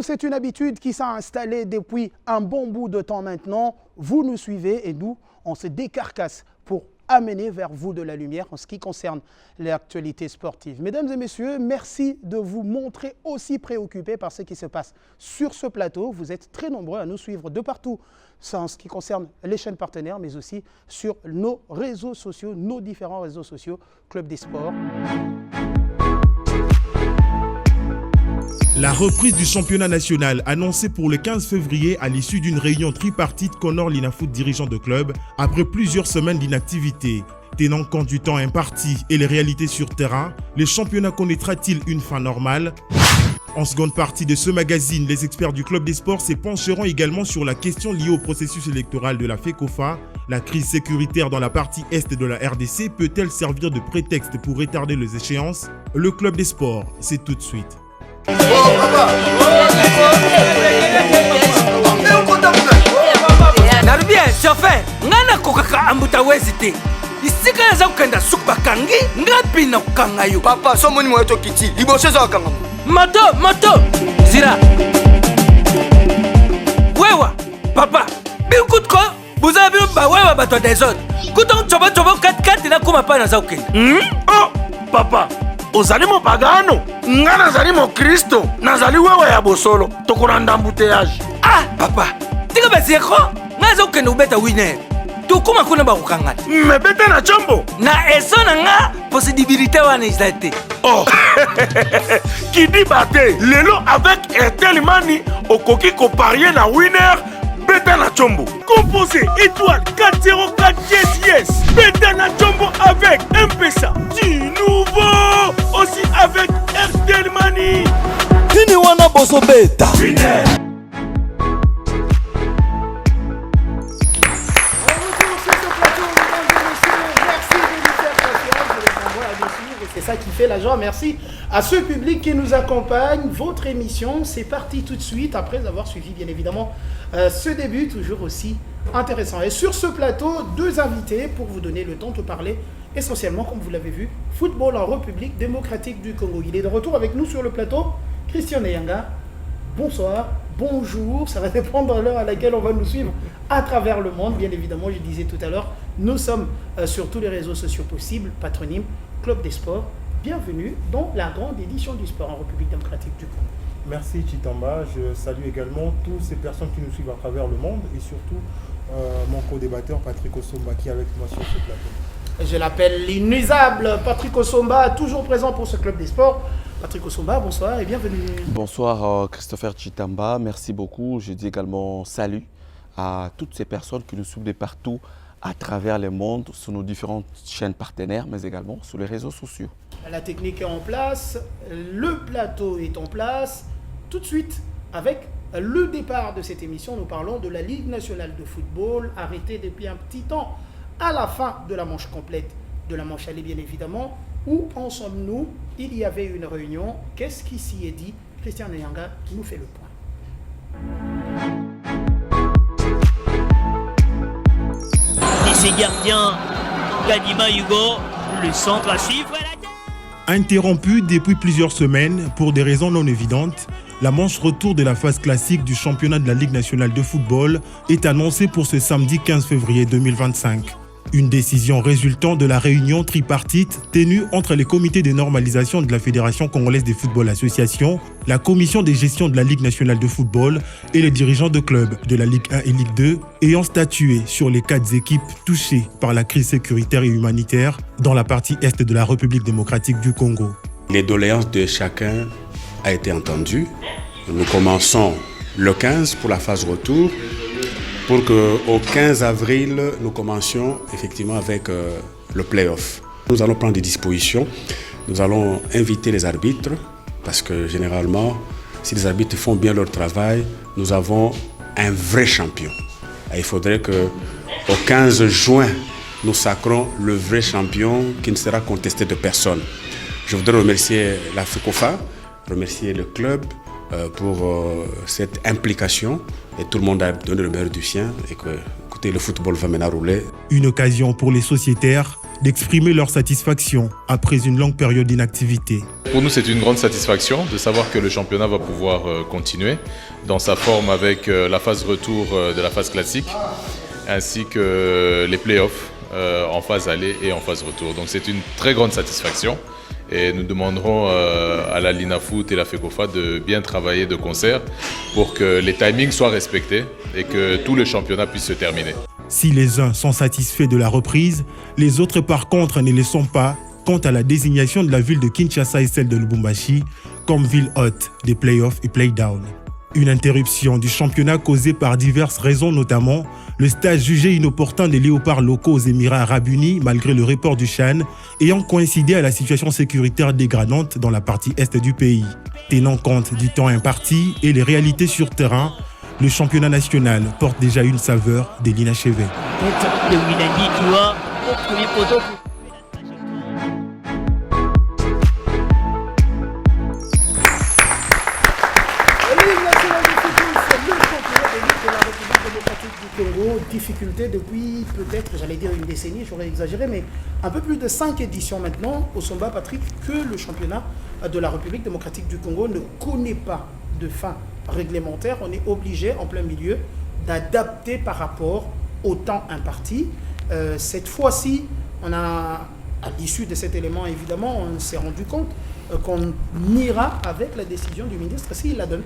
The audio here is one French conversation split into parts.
c'est une habitude qui s'est installée depuis un bon bout de temps maintenant. Vous nous suivez et nous, on se décarcasse pour amener vers vous de la lumière en ce qui concerne l'actualité sportive. Mesdames et messieurs, merci de vous montrer aussi préoccupés par ce qui se passe sur ce plateau. Vous êtes très nombreux à nous suivre de partout en ce qui concerne les chaînes partenaires, mais aussi sur nos réseaux sociaux, nos différents réseaux sociaux, Club des Sports. La reprise du championnat national annoncée pour le 15 février à l'issue d'une réunion tripartite qu'honore l'INAFOOT dirigeant de club après plusieurs semaines d'inactivité. Tenant compte du temps imparti et les réalités sur terrain, le championnat connaîtra-t-il une fin normale? En seconde partie de ce magazine, les experts du Club des Sports se pencheront également sur la question liée au processus électoral de la FECOFA. La crise sécuritaire dans la partie est de la RDC peut-elle servir de prétexte pour retarder les échéances? Le Club des Sports, c'est tout de suite. Narubia chauffeur ngana kokaka ambuta wezite isika yaza ukenda sukuba kangi ngapi na kukangayo papa so moni mweto kiti liboso za kanga moto zira wewa papa bikutko buzabi ba wewa bato des autres kuton chobo 4 na kuma pa na za ukenda oh papa ozali mo pagano nga nazali mo Kristo nazali wewe ya bosolo tokolanda embouteillage. Ah papa tika baseko ngaza ukenda ubeta winner tukuma kuna ba kukangana mebeta na chombo na eso na nga possibilité wana izate oh qui dit bate lelo avec Airtel Money okoki ko parier na winner beta na chombo composé étoile 404 yes beta na chombo avec M-Pesa du nouveau aussi avec Airtel Money nini wana boso beta winner. C'est ça qui fait la joie. Merci à ce public qui nous accompagne. Votre émission, c'est parti tout de suite après avoir suivi bien évidemment ce début toujours aussi intéressant. Et sur ce plateau, 2 invités pour vous donner le temps de parler essentiellement, comme vous l'avez vu, football en République démocratique du Congo. Il est de retour avec nous sur le plateau, Christian Neyanga. Bonsoir, bonjour, ça va dépendre de l'heure à laquelle on va nous suivre à travers le monde. Bien évidemment, je disais tout à l'heure, nous sommes sur tous les réseaux sociaux possibles, patronyme Club des Sports. Bienvenue dans la grande édition du sport en République démocratique du Congo. Merci Chitamba, je salue également toutes ces personnes qui nous suivent à travers le monde et surtout mon co-débatteur Patrick Osomba qui est avec moi sur ce plateau. Je l'appelle l'inusable Patrick Osomba, toujours présent pour ce Club des Sports. Patrick Osomba, bonsoir et bienvenue. Bonsoir Christopher Chitamba, merci beaucoup. Je dis également salut à toutes ces personnes qui nous suivent de partout à travers le monde, sur nos différentes chaînes partenaires, mais également sur les réseaux sociaux. La technique est en place, le plateau est en place. Tout de suite, avec le départ de cette émission, nous parlons de la Ligue nationale de football, arrêtée depuis un petit temps, à la fin de la manche complète, de la manche allée bien évidemment. Où en sommes-nous? Il y avait une réunion. Qu'est-ce qui s'y est dit? Christian Neyanga nous fait le point. Et ses gardiens, Kadima Hugo, le centre à suivre. Interrompue depuis plusieurs semaines pour des raisons non évidentes, la manche retour de la phase classique du championnat de la Ligue nationale de football est annoncée pour ce samedi 15 février 2025. Une décision résultant de la réunion tripartite tenue entre les comités de normalisation de la Fédération congolaise de football association, la commission de gestion de la Ligue nationale de football et les dirigeants de clubs de la Ligue 1 et Ligue 2 ayant statué sur les 4 équipes touchées par la crise sécuritaire et humanitaire dans la partie est de la République démocratique du Congo. Les doléances de chacun a été entendues. Nous commençons le 15 pour la phase retour, pour qu'au 15 avril, nous commencions effectivement avec le play-off. Nous allons prendre des dispositions, nous allons inviter les arbitres, parce que généralement, si les arbitres font bien leur travail, nous avons un vrai champion. Et il faudrait qu'au 15 juin, nous sacrons le vrai champion qui ne sera contesté de personne. Je voudrais remercier la FECOFA, remercier le club, pour cette implication et tout le monde a donné le meilleur du sien et que, écoutez, le football va maintenant rouler. Une occasion pour les sociétaires d'exprimer leur satisfaction après une longue période d'inactivité. Pour nous, c'est une grande satisfaction de savoir que le championnat va pouvoir continuer dans sa forme avec la phase retour de la phase classique, ainsi que les playoffs en phase aller et en phase retour. Donc c'est une très grande satisfaction et nous demanderons à la Linafoot et la FECOFA de bien travailler de concert pour que les timings soient respectés et que tout le championnat puisse se terminer. Si les uns sont satisfaits de la reprise, les autres par contre ne le sont pas quant à la désignation de la ville de Kinshasa et celle de Lubumbashi comme ville hôte des playoffs et play-down. Une interruption du championnat causée par diverses raisons, notamment le stage jugé inopportun des léopards locaux aux Émirats Arabes Unis malgré le report du CHAN ayant coïncidé à la situation sécuritaire dégradante dans la partie est du pays. Tenant compte du temps imparti et les réalités sur terrain, le championnat national porte déjà une saveur de l'inachevé. Le Wilandi, tu vois, au premier poteau. Congo, difficulté depuis peut-être, j'allais dire une décennie, j'aurais exagéré, mais un peu plus de 5 éditions maintenant, au Somba Patrick, que le championnat de la République démocratique du Congo ne connaît pas de fin réglementaire. On est obligé, en plein milieu, d'adapter par rapport au temps imparti. Cette fois-ci, à l'issue de cet élément, évidemment, on s'est rendu compte qu'on ira avec la décision du ministre, s'il la donne,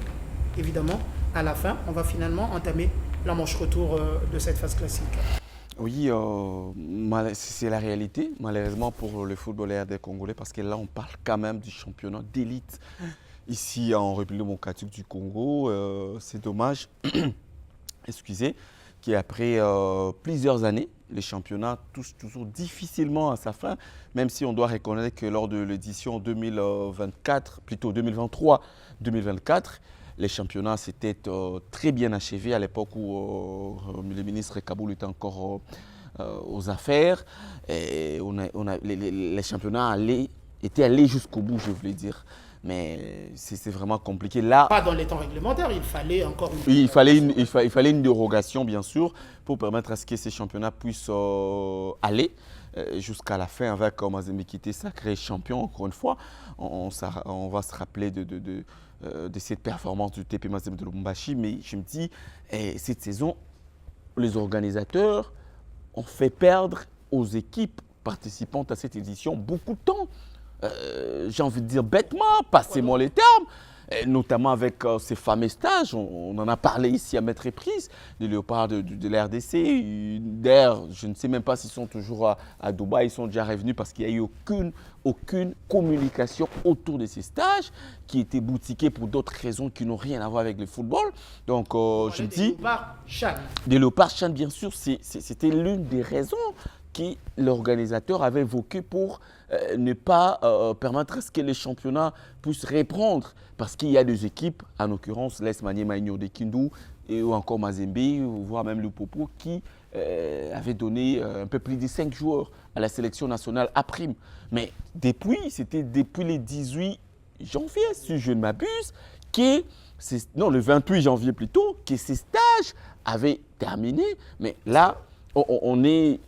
évidemment, à la fin, on va finalement entamer la manche retour de cette phase classique. Oui, c'est la réalité, malheureusement pour le footballeur des Congolais, parce que là, on parle quand même du championnat d'élite ici en République démocratique du Congo. C'est dommage, excusez, qu'après plusieurs années, les championnats touchent toujours difficilement à sa fin, même si on doit reconnaître que lors de l'édition 2024, plutôt 2023-2024, les championnats s'étaient très bien achevés à l'époque où le ministre Kaboul était encore aux affaires. Et les championnats étaient allés jusqu'au bout, je voulais dire. Mais c'est vraiment compliqué. Là, pas dans les temps réglementaires, il fallait encore une... Il fallait une dérogation, bien sûr, pour permettre à ce que ces championnats puissent aller jusqu'à la fin avec Mazembe qui était sacré champion, encore une fois. On va se rappeler de cette performance du TP Mazembe de Lubumbashi, mais je me dis, cette saison, les organisateurs ont fait perdre aux équipes participantes à cette édition beaucoup de temps. J'ai envie de dire bêtement, passez-moi les termes, notamment avec ces fameux stages, on en a parlé ici à maintes reprises, les léopards de la RDC. D'ailleurs, je ne sais même pas s'ils sont toujours à Dubaï, ils sont déjà revenus parce qu'il n'y a eu aucune communication autour de ces stages qui étaient boutiqués pour d'autres raisons qui n'ont rien à voir avec le football. Donc, je dis, des léopards CHAN, bien sûr, c'était l'une des raisons que l'organisateur avait évoqué pour ne pas permettre à ce que les championnats puissent reprendre. Parce qu'il y a des équipes, en l'occurrence l'Es Magno de Kindu ou encore Mazembe, voire même le Popo, qui avaient donné un peu plus de 5 joueurs à la sélection nationale à prime. Mais c'était depuis le 18 janvier, si je ne m'abuse, le 28 janvier plutôt, que ces stages avaient terminé. Mais là, on est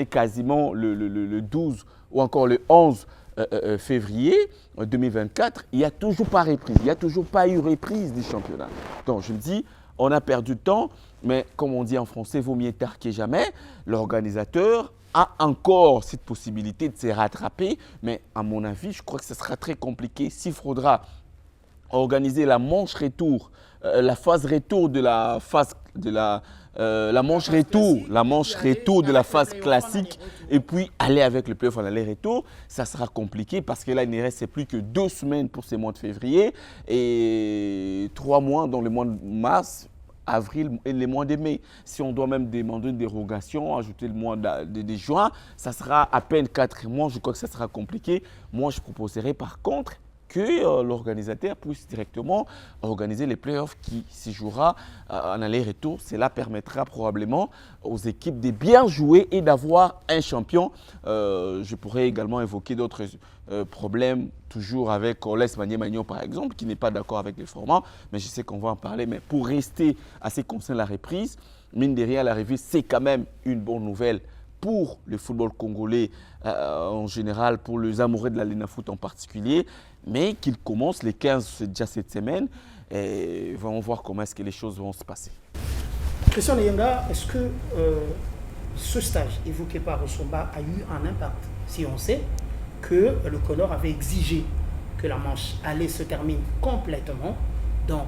quasiment le 12 ou encore le 11 février 2024, il n'y a toujours pas reprise, il n'y a toujours pas eu reprise du championnat. Donc je me dis, on a perdu de temps, mais comme on dit en français, vaut mieux tard que jamais. L'organisateur a encore cette possibilité de se rattraper, mais à mon avis, je crois que ce sera très compliqué s'il faudra organiser la manche retour, la phase retour de la phase la manche retour de la phase classique et puis aller avec le playoff en aller-retour, ça sera compliqué parce que là, il ne reste plus que 2 semaines pour ces mois de février et 3 mois dans le mois de mars, avril et les mois de mai. Si on doit même demander une dérogation, ajouter le mois de juin, ça sera à peine 4 mois. Je crois que ça sera compliqué. Moi, je proposerais par contre que l'organisateur puisse directement organiser les playoffs qui s'y jouera en aller-retour. Cela permettra probablement aux équipes de bien jouer et d'avoir un champion. Je pourrais également évoquer d'autres problèmes, toujours avec Oles Magno par exemple, qui n'est pas d'accord avec les formats, mais je sais qu'on va en parler. Mais pour rester à ce qui concerne la reprise, mine de rien, la reprise, c'est quand même une bonne nouvelle pour le football congolais en général, pour les amoureux de la Linafoot en particulier, mais qu'il commence les 15, c'est déjà cette semaine, et on va voir comment est-ce que les choses vont se passer. Christian Nyenga, est-ce que ce stage évoqué par Osomba a eu un impact? Si on sait que le Conor avait exigé que la manche allait se termine complètement, donc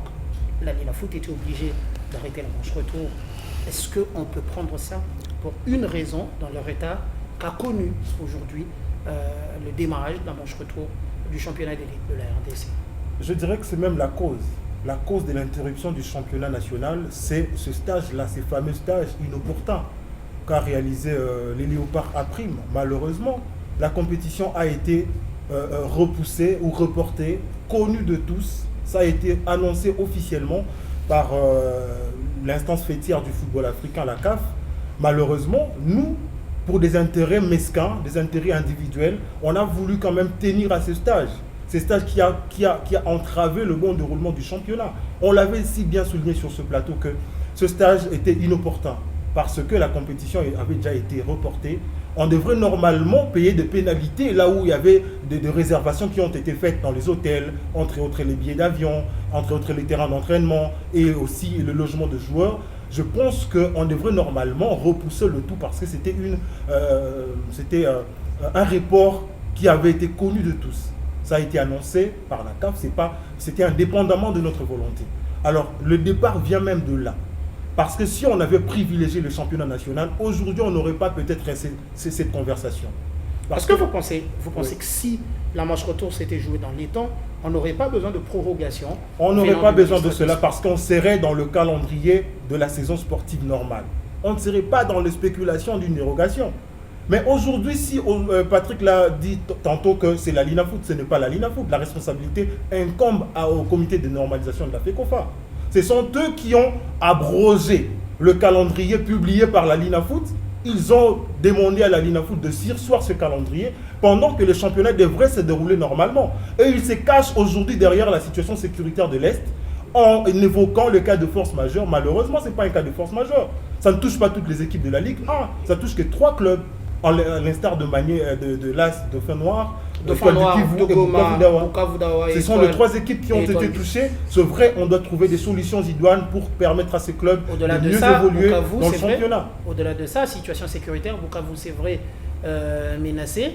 la Linafoot était obligée d'arrêter la manche retour. Est-ce qu'on peut prendre ça pour une raison dans leur état qu'a connu aujourd'hui le démarrage de la manche retour du championnat d'élite de la RDC? Je dirais que c'est même la cause. La cause de l'interruption du championnat national, c'est ce stage-là, ces fameux stages inopportuns qu'a réalisé les Léopards à prime. Malheureusement, la compétition a été repoussée ou reportée, connue de tous. Ça a été annoncé officiellement par l'instance fêtière du football africain, la CAF. Malheureusement, nous, pour des intérêts mesquins, des intérêts individuels, on a voulu quand même tenir à ce stage. Ce stage qui a entravé le bon déroulement du championnat. On l'avait si bien souligné sur ce plateau que ce stage était inopportun parce que la compétition avait déjà été reportée. On devrait normalement payer des pénalités là où il y avait des réservations qui ont été faites dans les hôtels, entre autres les billets d'avion, entre autres les terrains d'entraînement et aussi le logement de joueurs. Je pense qu'on devrait normalement repousser le tout parce que c'était un report qui avait été connu de tous. Ça a été annoncé par la CAF, c'était indépendamment de notre volonté. Alors, le départ vient même de là. Parce que si on avait privilégié le championnat national, aujourd'hui, on n'aurait pas peut-être cette conversation. Est-ce que vous pensez que si la manche retour s'était jouée dans les temps, on n'aurait pas besoin de prorogation? On n'aurait pas besoin de cela parce qu'on serait dans le calendrier de la saison sportive normale. On ne serait pas dans les spéculations d'une dérogation. Mais aujourd'hui, si Patrick l'a dit tantôt que c'est la Linafoot, ce n'est pas la Linafoot. La responsabilité incombe au comité de normalisation de la FECOFA. Ce sont eux qui ont abrogé le calendrier publié par la Linafoot. Ils ont demandé à la Linafoot de surseoir ce calendrier pendant que le championnat devrait se dérouler normalement. Et ils se cachent aujourd'hui derrière la situation sécuritaire de l'Est en évoquant le cas de force majeure. Malheureusement, ce n'est pas un cas de force majeure. Ça ne touche pas toutes les équipes de la Ligue 1. Ça touche que 3 clubs. À l'instar de l'AS Dauphin Noir, de Goma, Bukavu Dawa. Ce sont les 3 équipes qui ont été touchées. C'est vrai, on doit trouver des solutions idoines pour permettre à ces clubs de mieux évoluer dans le championnat. Au-delà de ça, situation sécuritaire, Bukavu c'est vrai menacé.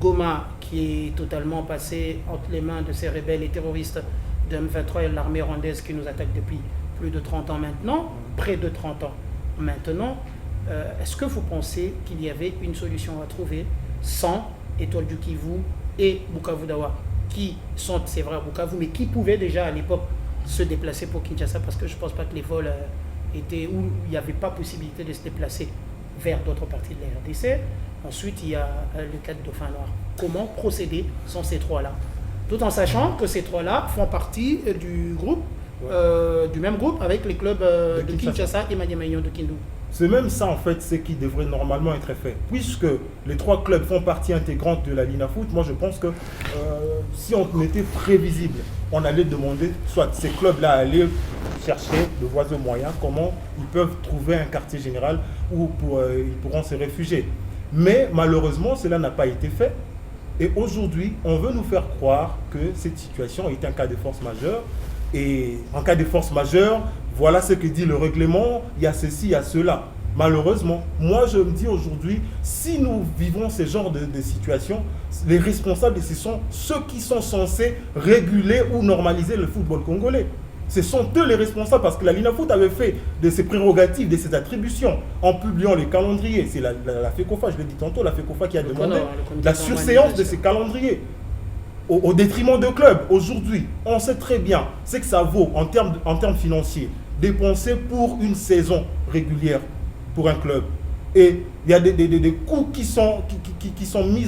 Goma qui est totalement passé entre les mains de ces rebelles et terroristes de M23 et l'armée rwandaise qui nous attaque depuis plus de 30 ans maintenant, près de 30 ans maintenant. Est-ce que vous pensez qu'il y avait une solution à trouver sans Étoile du Kivu et Bukavu Dawa, qui sont, c'est vrai, à Bukavu, mais qui pouvaient déjà à l'époque se déplacer pour Kinshasa, parce que je ne pense pas que les vols étaient où il n'y avait pas possibilité de se déplacer vers d'autres parties de la RDC. Ensuite, il y a le cas de Dauphin Noir. Comment procéder sans ces 3-là? Tout en sachant que ces 3-là font partie du groupe, du même groupe avec les clubs de Kinshasa et Maniamayon de Kindu. C'est même ça en fait ce qui devrait normalement être fait. Puisque les 3 clubs font partie intégrante de la Linafoot, moi je pense que si on était prévisible, on allait demander soit ces clubs-là allaient chercher de voies et moyens, comment ils peuvent trouver un quartier général où ils pourront se réfugier. Mais malheureusement, cela n'a pas été fait. Et aujourd'hui, on veut nous faire croire que cette situation est un cas de force majeure. Et en cas de force majeure, voilà ce que dit le règlement, il y a ceci, il y a cela. Malheureusement, moi je me dis aujourd'hui, si nous vivons ce genre de situation, les responsables, ce sont ceux qui sont censés réguler ou normaliser le football congolais. Ce sont eux les responsables parce que la Linafoot avait fait de ses prérogatives, de ses attributions en publiant les calendriers. C'est la FECOFA, je l'ai dit tantôt, la FECOFA qui a demandé la surséance de ces calendriers. Au détriment de clubs. Aujourd'hui, on sait très bien ce que ça vaut en termes financiers, dépenser pour une saison régulière pour un club. Et il y a des coûts qui sont mis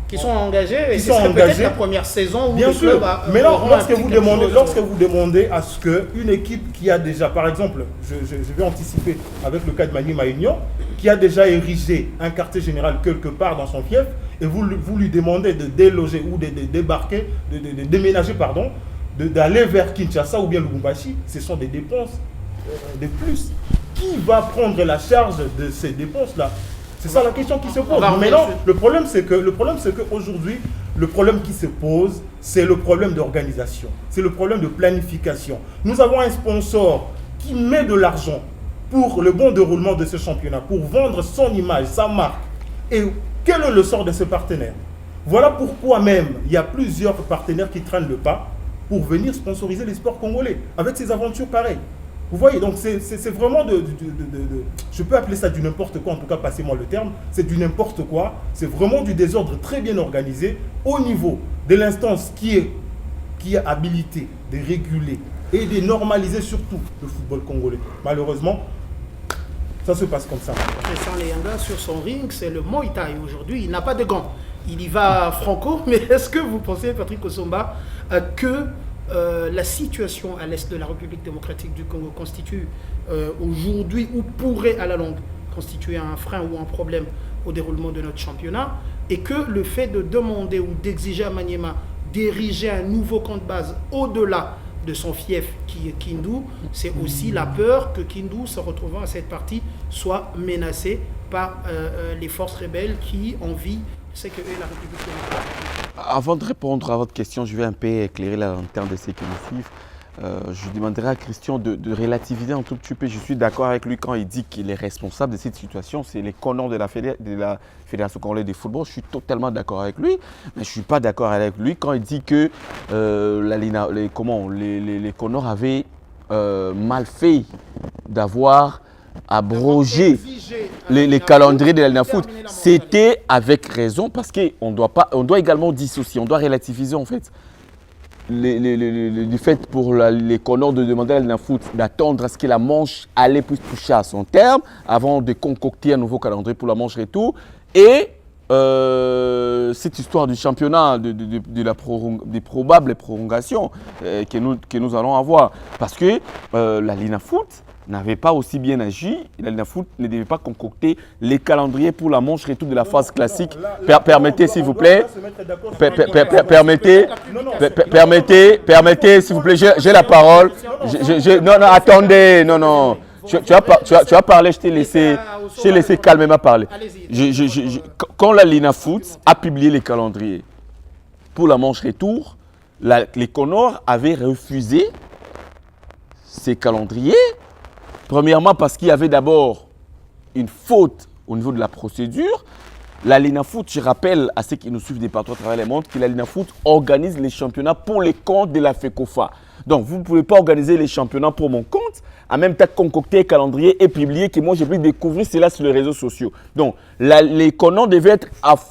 qui sont engagés, et ce serait peut-être la première saison où bien le sûr. club mais lorsque vous demandez à ce qu'une équipe qui a déjà, par exemple, je vais anticiper avec le cas de Maniema Union, qui a déjà érigé un quartier général quelque part dans son fief, et vous lui demandez de déloger ou de débarquer, de déménager, pardon, d'aller vers Kinshasa ou bien Lubumbashi, ce sont des dépenses de plus. Qui va prendre la charge de ces dépenses-là? C'est ça la question qui se pose. Mais non, le problème c'est qu'aujourd'hui, le problème qui se pose, c'est le problème d'organisation, c'est le problème de planification. Nous avons un sponsor qui met de l'argent pour le bon déroulement de ce championnat, pour vendre son image, sa marque. Et quel est le sort de ce partenaire? Voilà pourquoi même il y a plusieurs partenaires qui traînent le pas pour venir sponsoriser les sports congolais avec ces aventures pareilles. Vous voyez, donc c'est vraiment je peux appeler ça du n'importe quoi, en tout cas passez-moi le terme, c'est du n'importe quoi, c'est vraiment du désordre très bien organisé au niveau de l'instance qui est habilitée de réguler et de normaliser surtout le football congolais. Malheureusement, ça se passe comme ça. Christian Leyanga sur son ring, c'est le Muay Thai aujourd'hui, il n'a pas de gants. Il y va franco, mais est-ce que vous pensez, Patrick Osomba, que la situation à l'est de la République démocratique du Congo constitue aujourd'hui ou pourrait à la longue constituer un frein ou un problème au déroulement de notre championnat, et que le fait de demander ou d'exiger à Maniema d'ériger un nouveau camp de base au-delà de son fief qui est Kindu, c'est aussi la peur que Kindu, se retrouvant à cette partie, soit menacé par les forces rebelles qui envient ce que est la République démocratique. Avant de répondre à votre question, je vais un peu éclairer la lanterne de ceux qui nous suivent. Je demanderai à Christian de relativiser un tout petit peu. Je suis d'accord avec lui quand il dit qu'il est responsable de cette situation. C'est les connors de la Fédération congolaise de football. Je suis totalement d'accord avec lui. Mais je ne suis pas d'accord avec lui quand il dit que les connors avaient mal fait d'avoir abrogé les calendriers de la Lina Foot. C'était avec raison parce qu'on doit également dissocier, on doit relativiser en fait. Du fait pour les connors de demander à la Lina Foot d'attendre à ce que la manche allait puisse toucher à son terme avant de concocter un nouveau calendrier pour la manche retour. Et cette histoire du championnat, des probables prolongations que nous allons avoir. Parce que la Lina Foot n'avait pas aussi bien agi, la Lina Foot ne devait pas concocter les calendriers pour la manche retour de la phase classique. Permettez, s'il vous plaît, permettez, s'il vous plaît, j'ai la parole. Non, attendez, non. Tu as parlé, je t'ai laissé calmement parler. Quand la Lina Foot a publié les calendriers pour la manche retour, les Connors avaient refusé ces calendriers. Premièrement, parce qu'il y avait d'abord une faute au niveau de la procédure. La Lina Foot, je rappelle à ceux qui nous suivent des partout à travers le monde, que la Lina Foot organise les championnats pour les comptes de la FECOFA. Donc, vous ne pouvez pas organiser les championnats pour mon compte, en même temps concocter un calendrier et publier que moi, j'ai pu découvrir cela sur les réseaux sociaux. Donc, les connors devaient être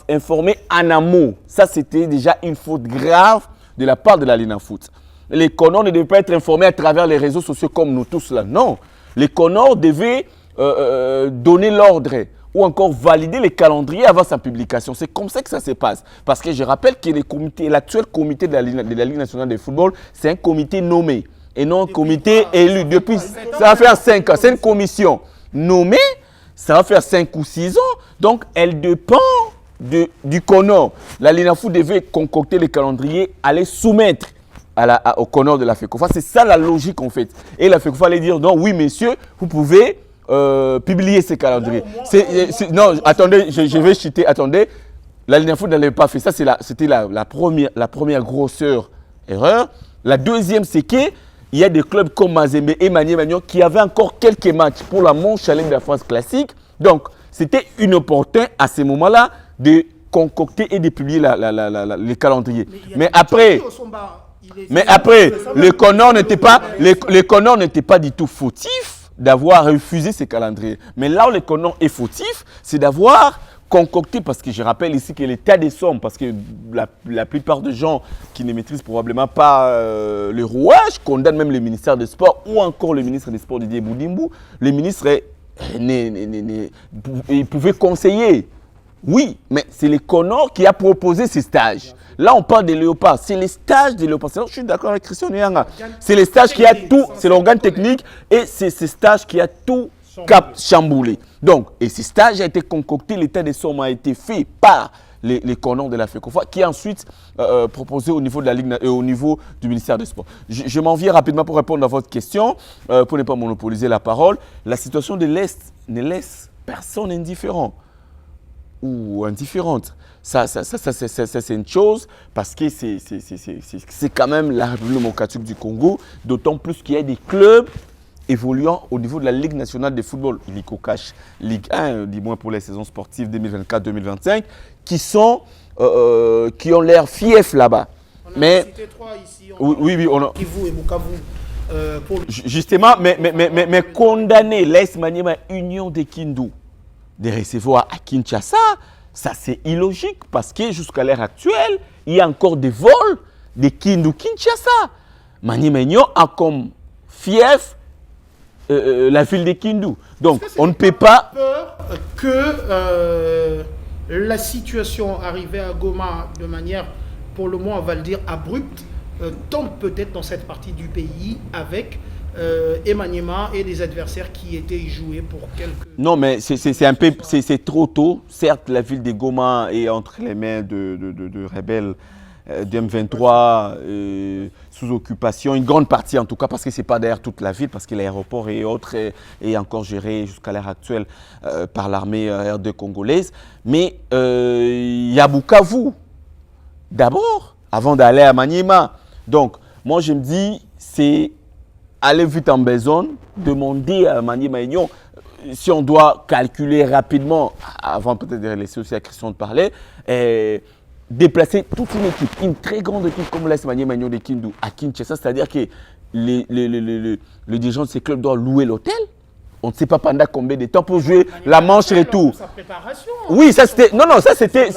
informés en amont. Ça, c'était déjà une faute grave de la part de la Lina Foot. Les connors ne devaient pas être informés à travers les réseaux sociaux comme nous tous là. Non. Les connors devaient donner l'ordre ou encore valider les calendriers avant sa publication. C'est comme ça que ça se passe. Parce que je rappelle que l'actuel comité de la Ligue nationale de football, c'est un comité nommé et non un comité élu. Depuis, ça va faire 5 ans. C'est une commission nommée, ça va faire 5 ou 6 ans. Donc, elle dépend du connor. La Lina Foot devait concocter les calendriers, aller soumettre au connor de la FECOFA. C'est ça la logique en fait. Et la FECOFA allait dire non, oui messieurs, vous pouvez publier ces calendriers. Non, attendez, je vais chuter. Attendez, la Lina Foot n'avait pas fait ça. C'était la première grosseur erreur. La deuxième, c'est qu'il y a des clubs comme Mazembe et Magnon qui avaient encore quelques matchs pour la manche challenge de la France classique. Donc, c'était inopportun à ce moment-là de concocter et de publier les calendriers. Mais après, les connors n'étaient pas du tout fautifs d'avoir refusé ces calendriers. Mais là où les connors est fautif, c'est d'avoir concocté, parce que je rappelle ici que l'état des sommes, parce que la plupart des gens qui ne maîtrisent probablement pas le rouage, condamnent même le ministère des Sports ou encore le ministre des Sports Didier Boudimbu. Le ministre, il pouvait conseiller. Oui, mais c'est les connors qui a proposé ces stages. Là, on parle des léopards. C'est les stages des léopards. Je suis d'accord avec Christian Nyanga. C'est les stages qui a tout, c'est l'organe technique et c'est ces stages qui a tout chamboulé. Donc, et ces stages ont été concoctés, l'état des sommes a été fait par les connors de la FECOFA qui a ensuite proposé au niveau de la Ligue et au niveau du ministère des Sports. Je m'en viens rapidement pour répondre à votre question, pour ne pas monopoliser la parole. La situation de l'Est ne laisse personne indifférent. ou indifférente. Ça c'est une chose parce que c'est quand même la République démocratique du Congo, d'autant plus qu'il y a des clubs évoluant au niveau de la Ligue nationale de football, l'ICOCACH, Ligue 1, du moins pour les saisons sportives 2024-2025, qui ont l'air fiefs là-bas. Mais cité 3 ici, oui, on a Kivu et Bukavu. Justement, mais condamner l'Est Maniema Union de Kindu de recevoir à Kinshasa, ça c'est illogique parce que jusqu'à l'heure actuelle, il y a encore des vols de Kindu-Kinshasa. Maniema Union a comme fief la ville de Kindu. Donc on ne peut pas... peur que la situation arrivée à Goma de manière, pour le moins on va le dire, abrupte, tombe peut-être dans cette partie du pays avec Emmanuel et des adversaires qui étaient joués pour quelques... Non, mais c'est trop tôt. Certes, la ville de Goma est entre les mains de rebelles du M23 sous occupation, une grande partie en tout cas, parce que ce n'est pas d'ailleurs toute la ville, parce que l'aéroport et autres est encore géré jusqu'à l'heure actuelle par l'armée R2 congolaise. Mais il y a Bukavu, d'abord, avant d'aller à Maniema. Donc, moi je me dis, c'est aller vite en besogne, demander à Maniema Union, si on doit calculer rapidement, avant peut-être de laisser aussi à Christian de parler, déplacer toute une équipe, une très grande équipe comme l'Est Maniema Union de Kindu à Kinshasa, c'est-à-dire que le dirigeant de ces clubs doit louer l'hôtel. On ne sait pas pendant combien de temps pour jouer la manche retour. Oui, ça c'était. Non, ça c'était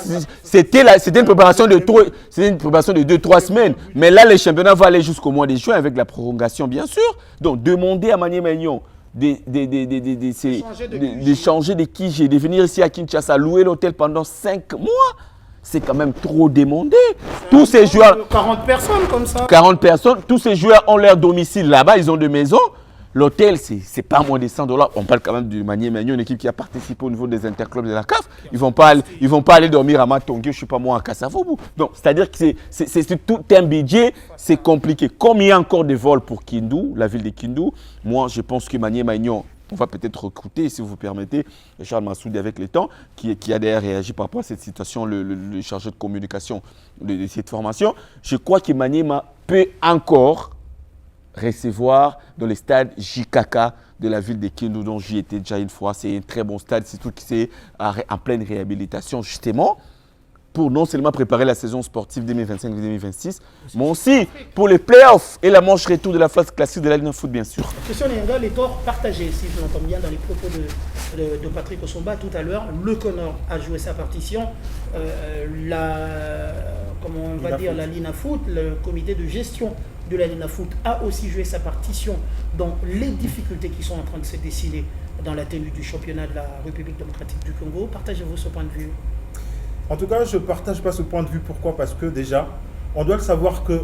une préparation de 2-3 semaines. Mais là, le championnat va aller jusqu'au mois de juin avec la prolongation, bien sûr. Donc, demander à Maniema Union de changer de Kijé, de venir ici à Kinshasa, louer l'hôtel pendant 5 mois, c'est quand même trop demandé. Tous ces joueurs. 40 personnes comme ça. 40 personnes. Tous ces joueurs ont leur domicile là-bas, ils ont des maisons. L'hôtel, c'est pas moins de $100. On parle quand même du Maniema Union, une équipe qui a participé au niveau des interclubs de la CAF. Ils vont pas aller dormir à Matongue, je ne sais pas moi, à Kassavobu. Donc, c'est-à-dire que c'est tout un budget, c'est compliqué. Comme il y a encore des vols pour Kindu, la ville de Kindu, moi, je pense que Maniema Union, on va peut-être recruter, si vous permettez, Charles Massoudi avec le temps, qui a d'ailleurs réagi par rapport à cette situation, le chargé de communication de cette formation. Je crois que Maniema peut encore recevoir dans le stade JKK de la ville de Kindu, dont j'y étais déjà une fois. C'est un très bon stade, surtout qui est en pleine réhabilitation, justement, pour non seulement préparer la saison sportive 2025-2026, mais aussi pour les playoffs et la manche retour de la phase classique de la Ligue de foot, bien sûr. Question Nenga, les torts partagés, si je l'entends bien dans les propos de Patrick Osomba tout à l'heure. Le Connor a joué sa partition. La Lina Foot, le comité de gestion de la Lina Foot a aussi joué sa partition dans les difficultés qui sont en train de se dessiner dans la tenue du championnat de la République démocratique du Congo. Partagez-vous ce point de vue? En tout cas, je ne partage pas ce point de vue. Pourquoi? Parce que déjà, on doit le savoir que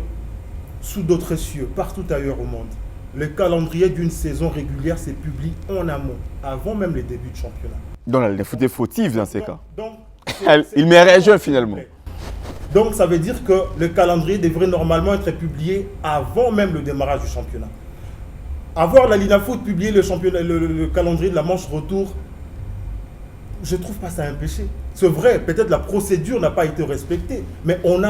sous d'autres cieux, partout ailleurs au monde, le calendrier d'une saison régulière se publie en amont, avant même les débuts de championnat. Donc, la faute est fautive dans ces cas. Il met réagi finalement. Donc, ça veut dire que le calendrier devrait normalement être publié avant même le démarrage du championnat. Avoir la Lina Foot publier le calendrier de la manche retour, je ne trouve pas ça un péché. C'est vrai, peut-être la procédure n'a pas été respectée, mais on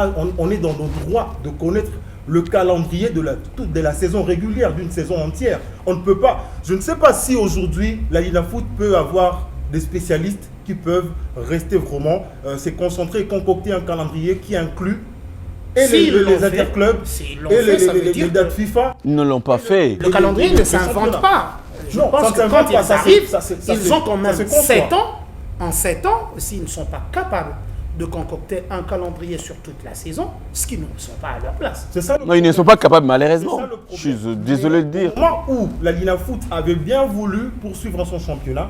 est dans nos droits de connaître le calendrier de la saison régulière, d'une saison entière. On ne peut pas. Je ne sais pas si aujourd'hui la Lina Foot peut avoir des spécialistes qui peuvent rester vraiment, se concentrer et concocter un calendrier qui inclut les interclubs et les dates FIFA. Ils ne l'ont pas fait. Le calendrier ne s'invente pas. Je pense que quand ils arrivent, ils ont quand même 7 ans. En 7 ans, s'ils ne sont pas capables de concocter un calendrier sur toute la saison, ce qui ne sont pas à leur place. Non, ils ne sont pas capables, malheureusement. Je suis désolé de dire. Au moment où la Lina Foot avait bien voulu poursuivre son championnat,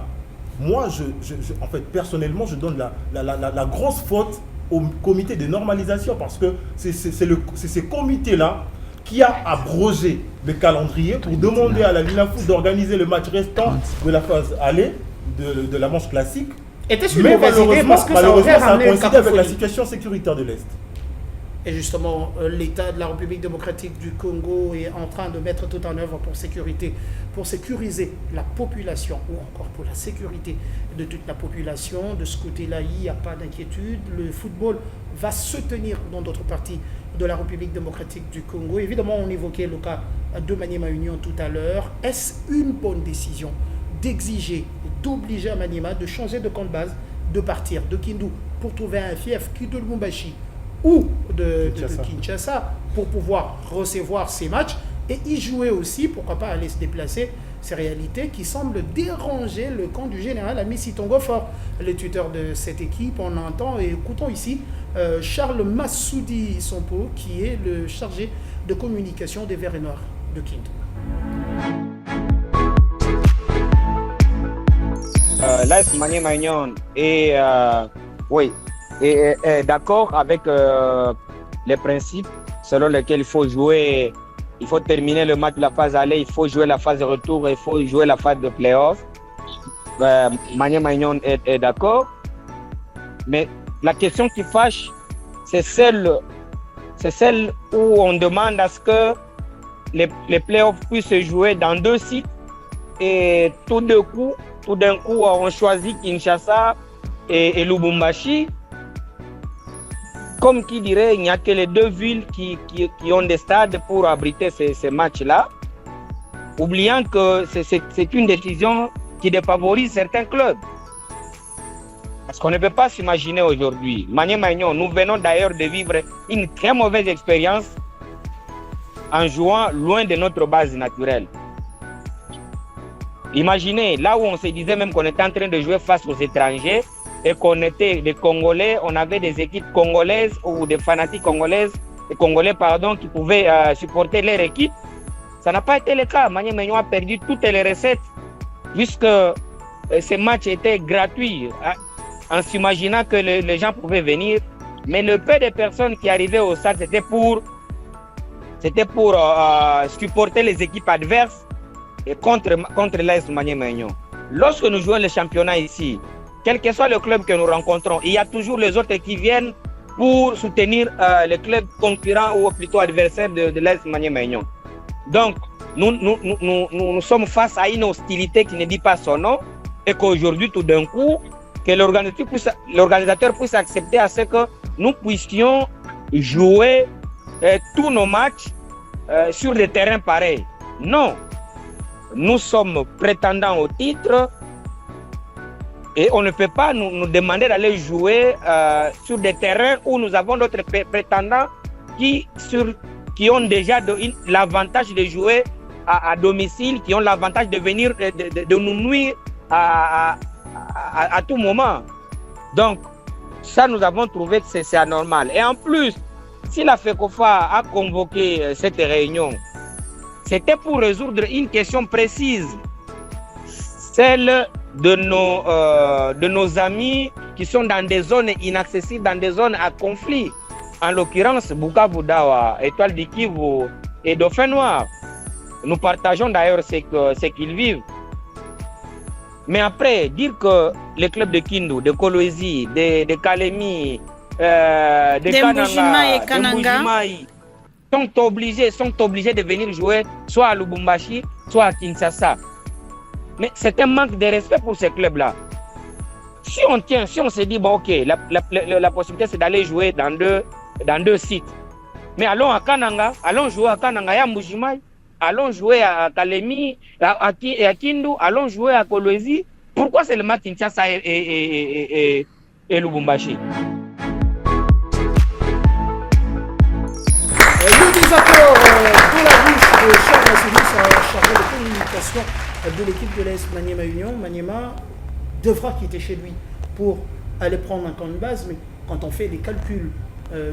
moi, en fait, personnellement, je donne la grosse faute au comité de normalisation parce que c'est ce comité-là qui a abrogé le calendrier pour demander à la Lina Foot d'organiser le match restant de la phase aller de la manche classique. Mais malheureusement, ça a coïncidé avec la situation sécuritaire de l'Est. Et justement, l'État de la République démocratique du Congo est en train de mettre tout en œuvre pour sécuriser la population, ou encore pour la sécurité de toute la population. De ce côté-là, il n'y a pas d'inquiétude. Le football va se tenir dans d'autres parties de la République démocratique du Congo. Évidemment, on évoquait le cas de Maniema Union tout à l'heure. Est-ce une bonne décision d'exiger, d'obliger à Maniema de changer de camp de base, de partir de Kindu pour trouver un fief qui de Lubumbashi ou de Kinshasa pour pouvoir recevoir ces matchs et y jouer aussi, pourquoi pas aller se déplacer, ces réalités qui semblent déranger le camp du général Amissi Tongofort, le tuteur de cette équipe. On entend et écoutons ici Charles Massoudi Sompo, qui est le chargé de communication des Verts et Noirs de Kindu. L'AS Maniema Union est d'accord avec les principes selon lesquels il faut jouer, il faut terminer le match de la phase aller, il faut jouer la phase de retour, il faut jouer la phase de play-off. Maniema Union est d'accord, mais la question qui fâche, c'est celle où on demande à ce que les play-offs puissent se jouer dans 2 sites et tout d'un coup, on choisit Kinshasa et Lubumbashi. Comme qui dirait, il n'y a que les 2 villes qui ont des stades pour abriter ces matchs-là, oubliant que c'est une décision qui défavorise certains clubs. Parce qu'on ne peut pas s'imaginer aujourd'hui. Maniema Union, nous venons d'ailleurs de vivre une très mauvaise expérience en jouant loin de notre base naturelle. Imaginez, là où on se disait même qu'on était en train de jouer face aux étrangers et qu'on était des Congolais, on avait des équipes congolaises ou des fanatiques congolais qui pouvaient supporter leur équipe. Ça n'a pas été le cas. Maniema Union a perdu toutes les recettes puisque ces matchs étaient gratuits en s'imaginant que les gens pouvaient venir. Mais le peu de personnes qui arrivaient au stade, c'était pour supporter les équipes adverses et contre l'AS Maniema Union. Lorsque nous jouons le championnat ici, quel que soit le club que nous rencontrons, il y a toujours les autres qui viennent pour soutenir les clubs concurrents ou plutôt adversaires de l'AS Maniema Union. Donc, nous sommes face à une hostilité qui ne dit pas son nom et qu'aujourd'hui, tout d'un coup, que l'organisateur puisse accepter à ce que nous puissions jouer tous nos matchs sur des terrains pareils. Non. Nous sommes prétendants au titre et on ne peut pas nous demander d'aller jouer sur des terrains où nous avons d'autres prétendants qui ont déjà l'avantage de jouer à domicile, qui ont l'avantage de venir de nous nuire à tout moment. Donc, ça, nous avons trouvé que c'est anormal. Et en plus, si la FECOFA a convoqué cette réunion, c'était pour résoudre une question précise, celle de nos amis qui sont dans des zones inaccessibles, dans des zones à conflit. En l'occurrence, Bukavu Dawa, Étoile du Kivu et Dauphin Noir. Nous partageons d'ailleurs ce qu'ils vivent. Mais après, dire que les clubs de Kindu, de Kolwezi, de Kalemi, de Kananga, sont obligés de venir jouer soit à Lubumbashi, soit à Kinshasa. Mais c'est un manque de respect pour ces clubs-là. Si on se dit, bon, ok, la possibilité c'est d'aller jouer dans deux sites. Mais allons à Kananga, allons jouer à Kananga et à Mbujimai, allons jouer à Kalemi, à Kindu, allons jouer à Kolwezi. Pourquoi seulement Kinshasa et Lubumbashi? Le désaccord pour la bouche de Charles Massoudi, chargé de communication de l'équipe de l'AS Maniema Union. Maniema devra quitter chez lui pour aller prendre un camp de base, mais quand on fait des calculs,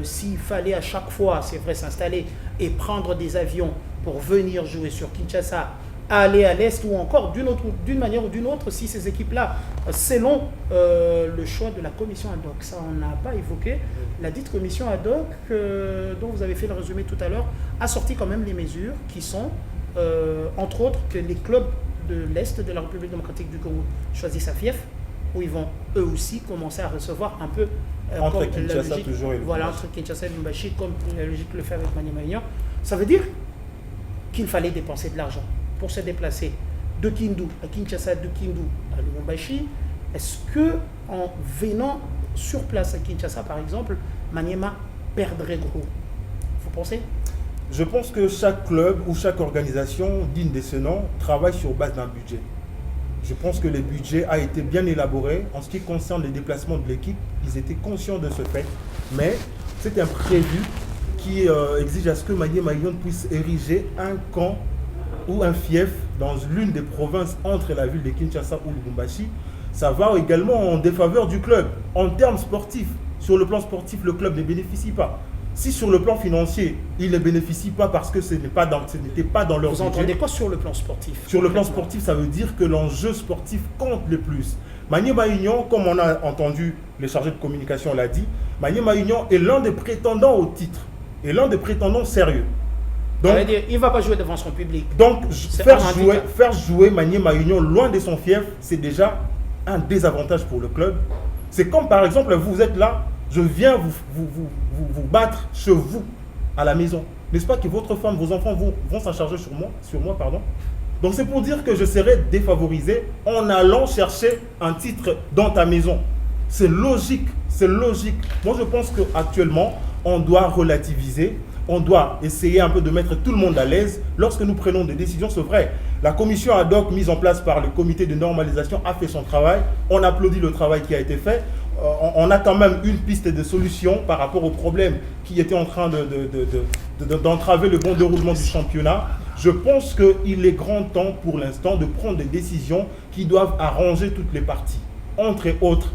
s'il fallait à chaque fois, c'est vrai, s'installer et prendre des avions pour venir jouer sur Kinshasa, aller à l'Est ou encore d'une manière ou d'une autre, si ces équipes-là, selon le choix de la commission ad hoc, ça on n'a pas évoqué, la dite commission ad hoc dont vous avez fait le résumé tout à l'heure, a sorti quand même les mesures qui sont, entre autres, que les clubs de l'Est de la République démocratique du Congo choisissent un fief où ils vont eux aussi commencer à recevoir un peu entre Kinshasa toujours et voilà, entre Kinshasa et Lubumbashi, comme la logique le fait avec Maniema Union. Ça veut dire qu'il fallait dépenser de l'argent pour se déplacer de Kindu à Kinshasa, de Kindu à Lubumbashi. Est-ce que en venant sur place à Kinshasa, par exemple, Maniema perdrait gros? Vous pensez? Je pense que chaque club ou chaque organisation digne de ce nom travaille sur base d'un budget. Je pense que le budget a été bien élaboré. En ce qui concerne les déplacements de l'équipe, ils étaient conscients de ce fait. Mais c'est un prévu qui exige à ce que Maniema Union puisse ériger un camp ou un fief dans l'une des provinces entre la ville de Kinshasa ou Lubumbashi. Ça va également en défaveur du club. En termes sportifs, sur le plan sportif, le club ne bénéficie pas. Si sur le plan financier, il ne bénéficie pas parce que ce n'était pas dans leur budget. Vous entendez quoi sur le plan sportif? Sur le plan sportif, ça veut dire que l'enjeu sportif compte le plus. Maniema Union, comme on a entendu, les chargés de communication l'a dit, Maniema Union est l'un des prétendants au titre, et l'un des prétendants sérieux. Donc, ça veut dire, il ne va pas jouer devant son public. Donc, faire jouer Maniema Union loin de son fief, c'est déjà un désavantage pour le club. C'est comme par exemple, vous êtes là, je viens vous battre chez vous, à la maison. N'est-ce pas que votre femme, vos enfants vont s'en charger sur moi, pardon. Donc c'est pour dire que je serai défavorisé en allant chercher un titre dans ta maison. C'est logique, c'est logique. Moi je pense qu'actuellement, on doit relativiser, on doit essayer un peu de mettre tout le monde à l'aise. Lorsque nous prenons des décisions, c'est vrai. La commission ad hoc mise en place par le comité de normalisation a fait son travail. On applaudit le travail qui a été fait. On a quand même une piste de solution par rapport aux problèmes qui étaient en train d'entraver le bon déroulement du championnat. Je pense qu'il est grand temps pour l'instant de prendre des décisions qui doivent arranger toutes les parties. Entre autres,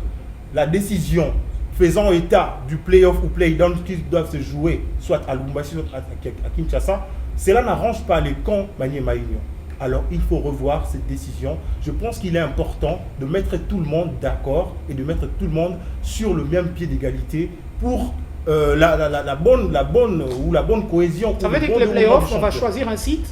la décision faisant état du play-off ou play-down qui doivent se jouer soit à Lubumbashi, soit à Kinshasa, cela n'arrange pas les camps Maniema Union. Alors il faut revoir cette décision. Je pense qu'il est important de mettre tout le monde d'accord et de mettre tout le monde sur le même pied d'égalité pour la bonne cohésion. Ça veut dire que les playoffs, on va choisir un site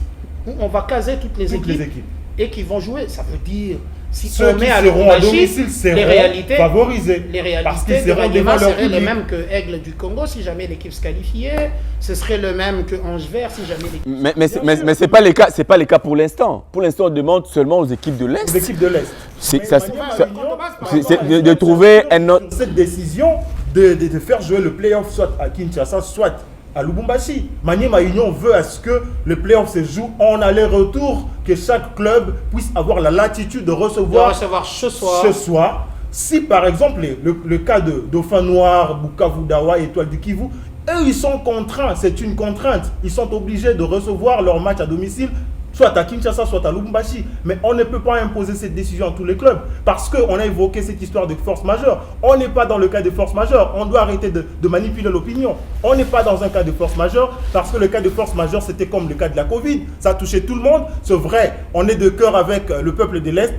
où on va caser toutes les équipes et qui vont jouer. Ça veut dire si ceux qui seront à domicile seront favorisés. Les réalités de Maniema seraient les mêmes que Aigle du Congo si jamais l'équipe se qualifiait. Ce serait le même que Ange-Vert si jamais l'équipe. Mais c'est pas les cas. C'est pas les cas pour l'instant. Pour l'instant, on demande seulement aux équipes de l'Est. Aux équipes de l'Est. C'est de trouver un autre. Cette décision de faire jouer le play-off soit à Kinshasa, soit à Lubumbashi. Maniema Union veut à ce que le play-off se joue en aller-retour, que chaque club puisse avoir la latitude de recevoir ce soir. Si par exemple le cas de Dauphin Noir, Bukavu Dawa, Étoile du Kivu, eux ils sont contraints, c'est une contrainte. Ils sont obligés de recevoir leur match à domicile, soit à Kinshasa, soit à Lubumbashi. Mais on ne peut pas imposer cette décision à tous les clubs parce qu'on a évoqué cette histoire de force majeure. On n'est pas dans le cas de force majeure. On doit arrêter de manipuler l'opinion. On n'est pas dans un cas de force majeure parce que le cas de force majeure, c'était comme le cas de la Covid. Ça a touché tout le monde. C'est vrai, on est de cœur avec le peuple de l'Est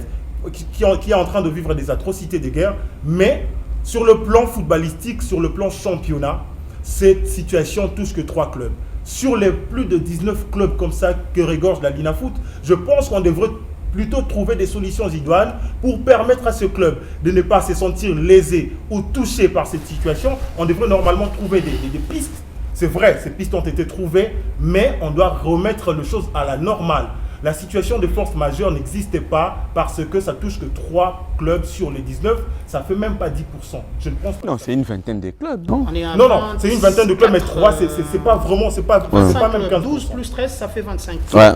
qui est en train de vivre des atrocités de guerre. Mais sur le plan footballistique, sur le plan championnat, cette situation touche que 3 clubs. Sur les plus de 19 clubs comme ça que regorge la Linafoot, je pense qu'on devrait plutôt trouver des solutions idoines pour permettre à ce club de ne pas se sentir lésé ou touché par cette situation. On devrait normalement trouver des pistes. C'est vrai, ces pistes ont été trouvées, mais on doit remettre les choses à la normale. La situation de force majeure n'existe pas parce que ça touche que 3 clubs sur les 19. Ça ne fait même pas 10%. Je ne pense pas. Non, c'est une vingtaine de clubs, non? Non, c'est une vingtaine de clubs, mais 3, c'est pas vraiment, c'est pas même 15%. 12 plus 13, ça fait 25. Ouais.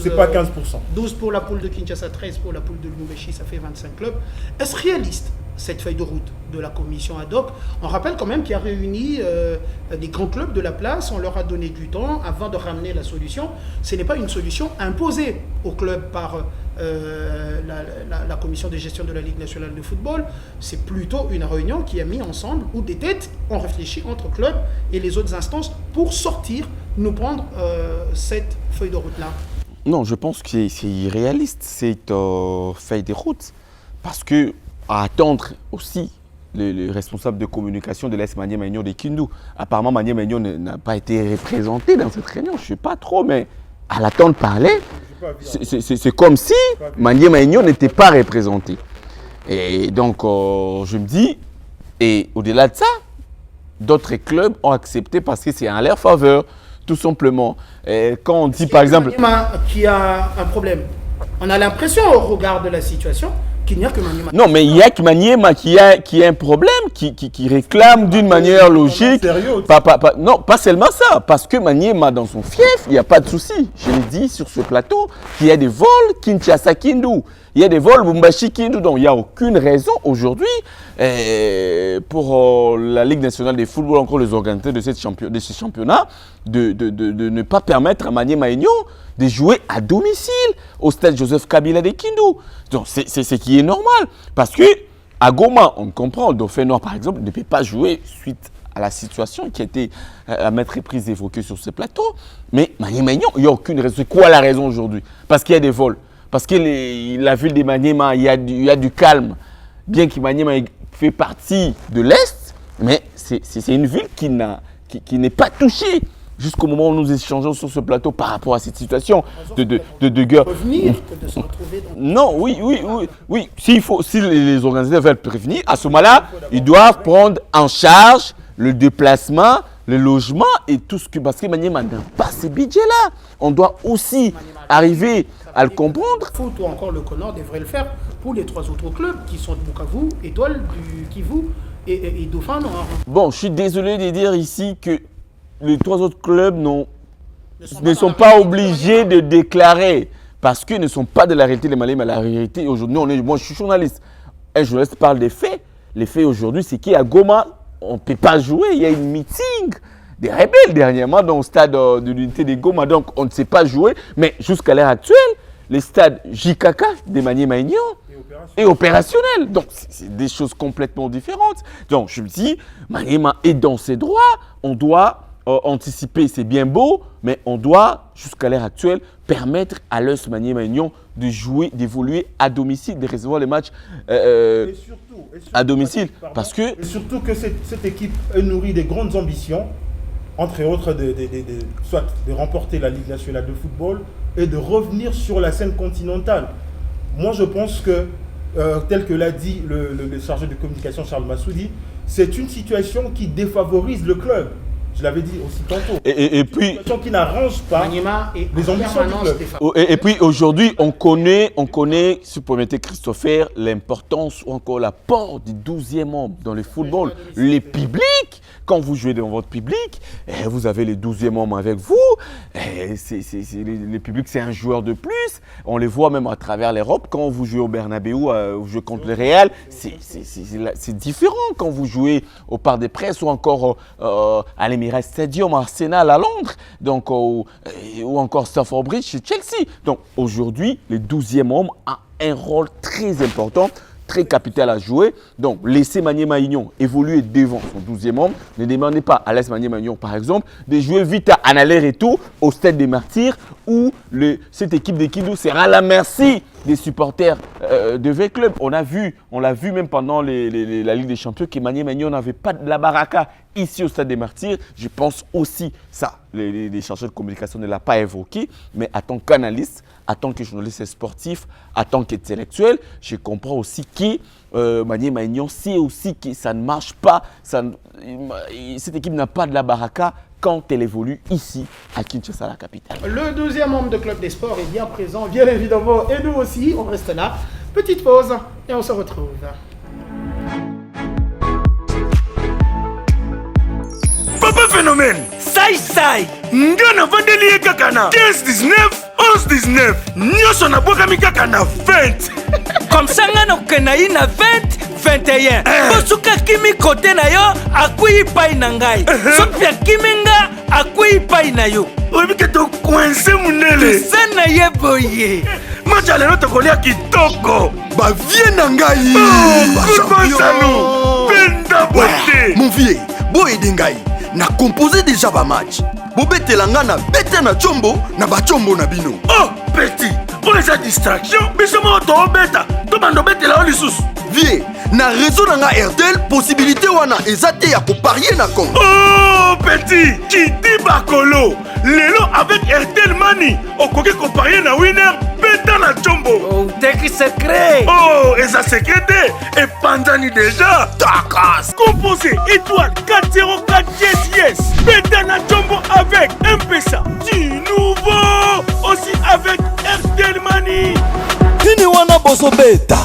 C'est pas 15%. 12 pour la poule de Kinshasa, 13 pour la poule de Lubumbashi, ça fait 25 clubs. Est-ce réaliste cette feuille de route de la commission ad hoc? On rappelle quand même qu'il a réuni des grands clubs de la place, on leur a donné du temps avant de ramener la solution. Ce n'est pas une solution imposée aux clubs par la commission de gestion de la Ligue nationale de football. C'est plutôt une réunion qui a mis ensemble où des têtes ont réfléchi entre clubs et les autres instances pour sortir, nous prendre cette feuille de route-là. Non, je pense que c'est irréaliste cette feuille de route parce que à attendre aussi le responsable de communication de l'Est Maniema Union de Kindu. Apparemment, Maniema Union n'a pas été représenté dans cette réunion. Je ne sais pas trop, mais à l'attendre parler, c'est comme si Maniema Union n'était pas représenté. Et donc, je me dis, et au-delà de ça, d'autres clubs ont accepté parce que c'est en leur faveur, tout simplement. Et quand on dit, par exemple... Qui a un problème. On a l'impression, au regard de la situation, qu'il n'y a que Maniema. Non, mais il y a que Maniema qui a un problème, qui réclame d'une manière logique. Non, pas seulement ça, parce que Maniema, dans son fief, il n'y a pas de souci. Je l'ai dit sur ce plateau, qu'il y a des vols Kinshasa-Kindu, il y a des vols Bumbashi-Kindu, donc il n'y a aucune raison aujourd'hui pour la Ligue nationale de football, encore les organisateurs de ce championnat, de ne pas permettre à Maniema Union de jouer à domicile au stade Joseph Kabila de Kindu. Donc c'est ce qui est normal. Parce que à Goma, on comprend, le Dauphin Noir par exemple ne peut pas jouer suite à la situation qui a été à maintes reprises évoquée sur ce plateau. Mais Maniema Union, il n'y a aucune raison. C'est quoi la raison aujourd'hui? Parce qu'il y a des vols. Parce que la ville de Maniema, il y a du calme. Bien que Maniema fait partie de l'Est, mais c'est une ville qui n'est pas touchée jusqu'au moment où nous échangeons sur ce plateau par rapport à cette situation de guerre. Revenir, de se retrouver dans... Non, oui. Si les organisateurs veulent prévenir, à ce moment-là, ils doivent prendre en charge le déplacement, le logement et tout ce que... Parce que Maniema n'a pas ce budget-là. On doit aussi arriver à le comprendre. Foot ou encore le Connor devrait le faire pour les 3 autres clubs qui sont Bukavu, Étoile du Kivu et Dauphin Noir. Bon, je suis désolé de dire ici que les 3 autres clubs ne sont pas obligés de déclarer parce qu'ils ne sont pas de la réalité des Maliens, mais la réalité aujourd'hui, moi je suis journaliste. Un journaliste parle des faits. Les faits aujourd'hui, c'est qu'à Goma, on ne peut pas jouer. Il y a une meeting des rebelles dernièrement dans le stade de l'unité de Goma, donc on ne sait pas jouer. Mais jusqu'à l'heure actuelle, les stades JKK des Maniema Union est opérationnel. Donc c'est des choses complètement différentes. Donc je me dis, Maniema est dans ses droits, on doit anticiper, c'est bien beau, mais on doit, jusqu'à l'heure actuelle, permettre à l'US Maniema Union de jouer, d'évoluer à domicile, de recevoir les matchs et surtout, à domicile. Parce que... Et surtout que cette équipe nourrit des grandes ambitions, entre autres soit de remporter la Ligue nationale de football et de revenir sur la scène continentale. Moi, je pense que, tel que l'a dit le chargé de communication Charles Massoudi, c'est une situation qui défavorise le club. Je l'avais dit aussi tantôt. Et puis, une situation qui n'arrange pas les ambitions du club. Et puis aujourd'hui, on connaît, si vous permettez Christopher, l'importance ou encore l'apport du 12e membre dans le football. Les publics, quand vous jouez devant votre public, vous avez les 12e membres avec vous. Les publics, c'est un joueur de plus. On les voit même à travers l'Europe. Quand vous jouez au Bernabeu, vous jouez contre le Real, c'est différent quand vous jouez au Parc des Princes ou encore à l'Emirates Stadium, Arsenal à Londres, donc, ou encore Stamford Bridge chez Chelsea. Donc aujourd'hui, les 12e hommes ont un rôle très important, très capital à jouer. Donc laissez Maniema Union évoluer devant son 12e homme. Ne demandez pas à l'AS Maniema Union, par exemple, de jouer vite en aller-retour au Stade des Martyrs où cette équipe de Kindu sera à la merci des supporters de V Club. On l'a vu même pendant la Ligue des Champions que Maniema Union n'avait pas de la baraka ici au Stade des Martyrs. Je pense aussi ça. Les chercheurs de communication ne l'ont pas évoqué, mais en tant qu'analyste, en tant que journaliste sportif, en tant qu'intellectuel, je comprends aussi que Maniema Union sait aussi que ça ne marche pas. Cette équipe n'a pas de la baraka quand elle évolue ici à Kinshasa, la capitale. Le 12e membre de Club des Sports est bien présent, bien évidemment, et nous aussi, on reste là. Petite pause et on se retrouve. Papa Phénomène, Sai nga na vandeli ye kaka na 15-19, 11-19, nyonso na bwakami kaka na 20. Comme ça nga nokena yi na 20-21. Bosuka kimi kote na yo akui pai na ngai. Sopia kimi nga akui pai na yo. Oyebi ke tokwense munele. Sana ye boye. Matcha lelo tokolia kitoko. Bavie na ngai. Kulbasano. Penda bote. Mon vieux, boye de ngai. Na composé déjà ba match. Bobetela nga na bete na chombo na ba chombo na bino. Oh, petit. Pour les distractions, biso mo to beta. To bando betela o lisusu. Vie, na réseau nanga RTL possibilité wana eza te ya koparier na Congo. Oh petit Kidi Bakolo lelo avec RTL Mani okoki koparier na winner beta na Chombo. Oh teki secret. Oh eza secret te epanzani déjà takas composé étoile 404 yes beta na Chombo avec M-Pesa du nouveau aussi avec RTL Mani. Nini wana boso beta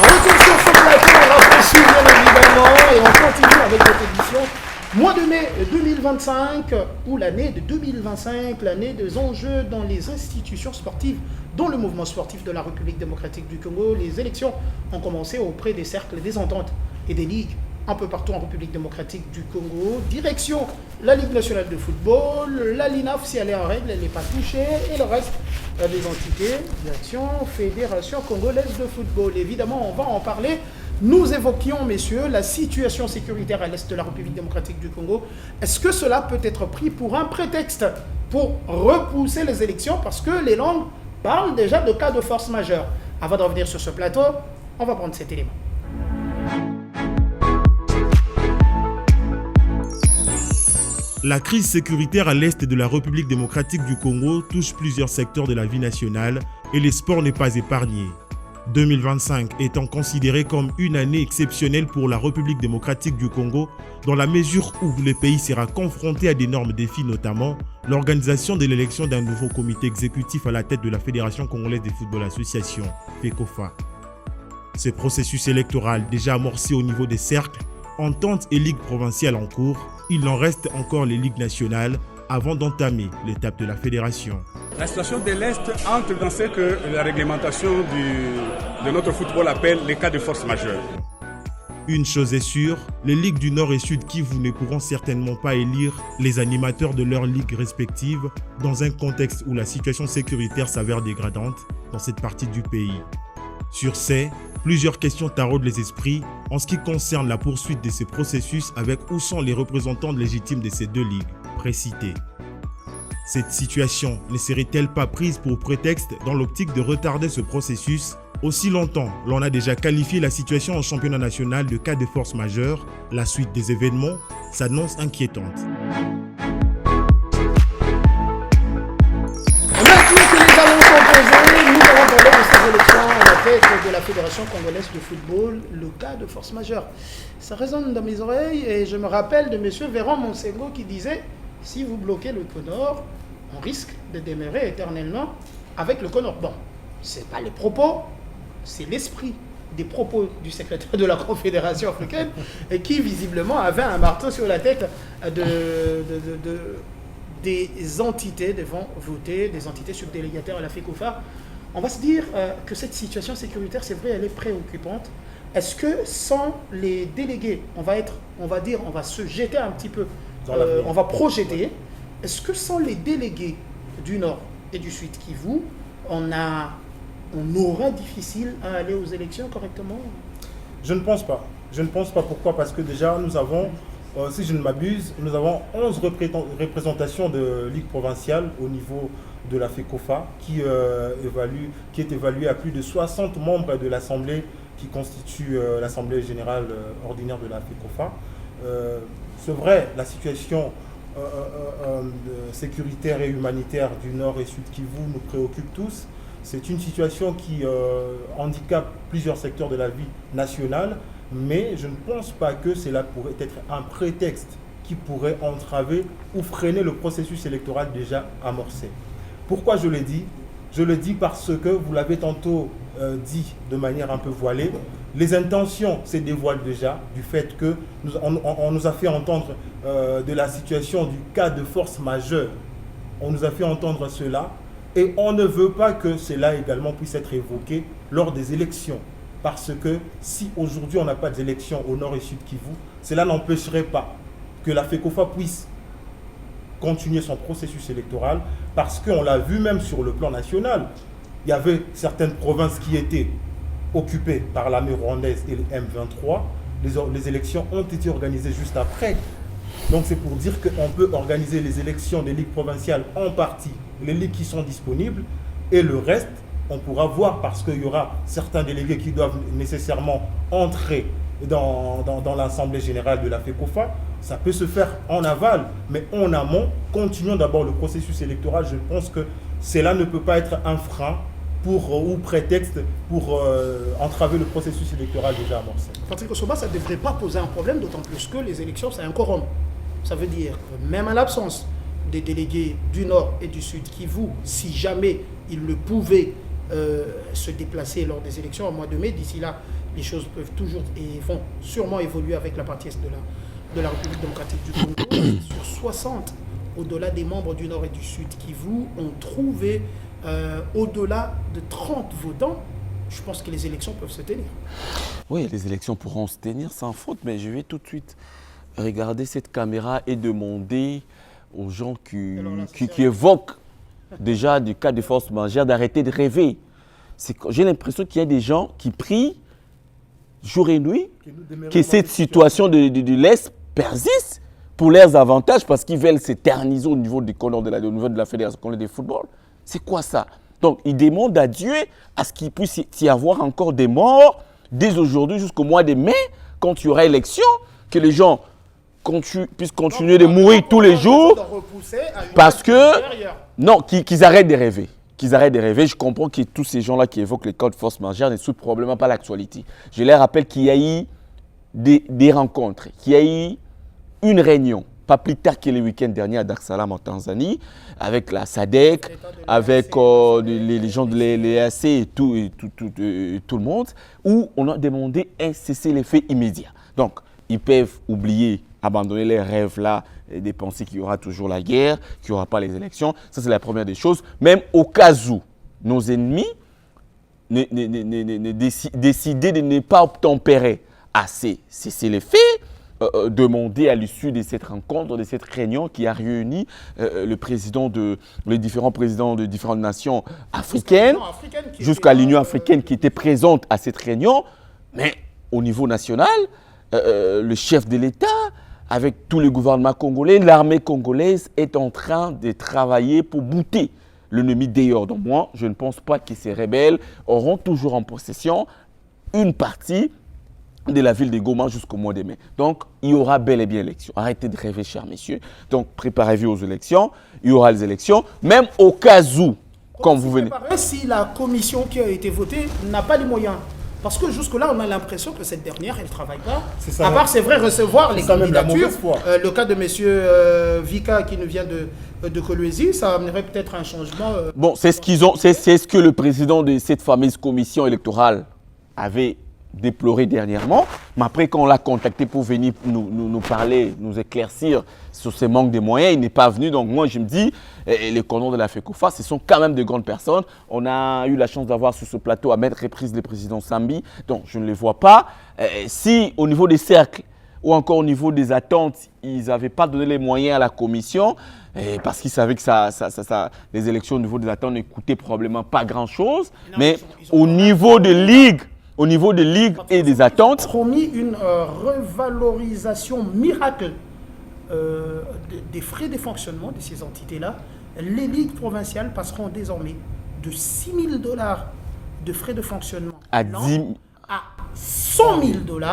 Retour sur ce plateau, on rafraîchit bien évidemment et on continue avec cette édition. Mois de mai 2025 ou l'année de 2025, l'année des enjeux dans les institutions sportives, dont le mouvement sportif de la République démocratique du Congo. Les élections ont commencé auprès des cercles des ententes et des ligues un peu partout en République démocratique du Congo. Direction la Ligue nationale de football, la LINAF si elle est en règle, elle n'est pas touchée, et le reste des entités, direction Fédération congolaise de football. Évidemment, on va en parler. Nous évoquions, messieurs, la situation sécuritaire à l'est de la République démocratique du Congo. Est-ce que cela peut être pris pour un prétexte pour repousser les élections? Parce que les langues parlent déjà de cas de force majeure. Avant de revenir sur ce plateau, on va prendre cet élément. La crise sécuritaire à l'est de la République démocratique du Congo touche plusieurs secteurs de la vie nationale et les sports n'est pas épargné. 2025 étant considéré comme une année exceptionnelle pour la République démocratique du Congo, dans la mesure où le pays sera confronté à d'énormes défis, notamment l'organisation de l'élection d'un nouveau comité exécutif à la tête de la Fédération congolaise de football association, FECOFA. Ce processus électoral déjà amorcé au niveau des cercles, ententes et ligues provinciales en cours, il en reste encore les ligues nationales avant d'entamer l'étape de la fédération. La situation de l'Est entre dans ce que la réglementation de notre football appelle les cas de force majeure. Une chose est sûre, les ligues du Nord et Sud Kivu ne pourront certainement pas élire les animateurs de leurs ligues respectives dans un contexte où la situation sécuritaire s'avère dégradante dans cette partie du pays. Sur ces, plusieurs questions taraudent les esprits en ce qui concerne la poursuite de ce processus avec où sont les représentants légitimes de ces deux ligues précitées. Cette situation ne serait-elle pas prise pour prétexte dans l'optique de retarder ce processus? Aussi longtemps l'on a déjà qualifié la situation en championnat national de cas de force majeure, la suite des événements s'annonce inquiétante. Maintenant que nous allons composer, nous allons parler de ces élections à la tête de la Fédération congolaise de football, le cas de force majeure. Ça résonne dans mes oreilles et je me rappelle de M. Véran Monsengo qui disait « Si vous bloquez le Conor, on risque de demeurer éternellement avec le Conor. » Bon, ce n'est pas les propos, c'est l'esprit des propos du secrétaire de la Confédération africaine et qui visiblement avait un marteau sur la tête des entités devant voter, des entités subdélégataires à la FECOFA. On va se dire que cette situation sécuritaire, c'est vrai, elle est préoccupante. Est-ce que sans les délégués, on va se jeter un petit peu, on va projeter, est-ce que sans les délégués du Nord et du Sud Kivu, on aura difficile à aller aux élections correctement? Je ne pense pas. Je ne pense pas. Pourquoi? Parce que déjà, nous avons, si je ne m'abuse, nous avons 11 représentations de ligue provinciale au niveau de la FECOFA qui est évaluée à plus de 60 membres de l'Assemblée qui constitue l'Assemblée générale ordinaire de la FECOFA. C'est vrai, la situation sécuritaire et humanitaire du Nord et Sud Kivu nous préoccupe tous. C'est une situation qui handicape plusieurs secteurs de la vie nationale, mais je ne pense pas que cela pourrait être un prétexte qui pourrait entraver ou freiner le processus électoral déjà amorcé. Pourquoi je le dis? Je le dis parce que, vous l'avez tantôt dit de manière un peu voilée, les intentions se dévoilent déjà du fait que on nous a fait entendre de la situation du cas de force majeure. On nous a fait entendre cela et on ne veut pas que cela également puisse être évoqué lors des élections. Parce que si aujourd'hui on n'a pas d'élections au Nord et Sud Kivu, cela n'empêcherait pas que la FECOFA puisse continuer son processus électoral parce qu'on l'a vu même sur le plan national. Il y avait certaines provinces qui étaient occupées par l'armée rwandaise et le M23. Les élections ont été organisées juste après. Donc c'est pour dire qu'on peut organiser les élections des ligues provinciales en partie, les ligues qui sont disponibles, Et le reste, on pourra voir parce qu'il y aura certains délégués qui doivent nécessairement entrer dans l'Assemblée générale de la FECOFA. Ça peut se faire en aval, mais en amont, continuons d'abord le processus électoral. Je pense que cela ne peut pas être un frein ou prétexte pour entraver le processus électoral déjà amorcé. Patrick Osoba, ça ne devrait pas poser un problème, d'autant plus que les élections, c'est un quorum. Ça veut dire que même à l'absence des délégués du Nord et du Sud Kivu, si jamais ils le pouvaient se déplacer lors des élections au mois de mai, d'ici là, les choses peuvent toujours et vont sûrement évoluer avec la partie est de la République démocratique du Congo. Sur 60, au-delà des membres du Nord et du Sud Kivu, ont trouvé au-delà de 30 votants. Je pense que les élections peuvent se tenir. Oui, les élections pourront se tenir sans faute, mais je vais tout de suite regarder cette caméra et demander aux gens qui évoquent déjà du cas de force majeure d'arrêter de rêver. J'ai l'impression qu'il y a des gens qui prient jour et nuit que cette situation de l'Est persiste pour leurs avantages parce qu'ils veulent s'éterniser au niveau des colons au niveau de la Fédération congolaise de football. C'est quoi ça? Donc, ils demandent à Dieu à ce qu'il puisse y avoir encore des morts dès aujourd'hui jusqu'au mois de mai, quand il y aura élection, que les gens puissent continuer de mourir tous les jours parce que, non, qu'ils arrêtent de rêver. Qu'ils arrêtent de rêver. Je comprends que tous ces gens-là qui évoquent les cas de force majeure ne suivent probablement pas l'actualité. Je leur rappelle qu'il y a eu des rencontres, qu'il y a eu une réunion, pas plus tard que le week-end dernier à Dar es Salaam en Tanzanie, avec la SADC, avec les gens de l'EAC et tout le monde, où on a demandé un cessez-le-feu immédiat. Donc, ils peuvent oublier, abandonner les rêves-là et de penser qu'il y aura toujours la guerre, qu'il n'y aura pas les élections. Ça, c'est la première des choses. Même au cas où nos ennemis décidaient de ne pas obtempérer à ces cessez-le-feu, demander à l'issue de cette rencontre, de cette réunion qui a réuni les différents présidents de différentes nations africaines, jusqu'à l'Union africaine qui était présente à cette réunion, mais au niveau national, le chef de l'État, avec tous les gouvernements congolais, l'armée congolaise est en train de travailler pour bouter l'ennemi dehors. Donc moi, je ne pense pas que ces rebelles auront toujours en possession une partie de la ville de Goma jusqu'au mois de mai. Donc, il y aura bel et bien élection. Arrêtez de rêver, chers messieurs. Donc, préparez-vous aux élections. Il y aura les élections, même au cas où, comme vous venez. Si la commission qui a été votée n'a pas les moyens. Parce que jusque-là, on a l'impression que cette dernière, elle ne travaille pas. À part, c'est vrai, recevoir les candidatures. Le cas de M. Vika qui nous vient de Kolwezi, ça amènerait peut-être un changement. Bon, c'est ce que le président de cette fameuse commission électorale avait déploré dernièrement, mais après quand on l'a contacté pour venir nous parler, nous éclaircir sur ces manques de moyens, il n'est pas venu. Donc moi je me dis, les colons de la FECOFA, ce sont quand même de grandes personnes. On a eu la chance d'avoir sur ce plateau à maintes reprises le président Sambi, donc je ne les vois pas. Si au niveau des cercles ou encore au niveau des attentes, ils n'avaient pas donné les moyens à la commission, parce qu'ils savaient que les élections au niveau des attentes ne coûtaient probablement pas grand-chose, mais au niveau de ligue, et des attentes. Ils ont promis une revalorisation miracle des frais de fonctionnement de ces entités-là. Les ligues provinciales passeront désormais de 6 000 $ de frais de fonctionnement à 100 000 $.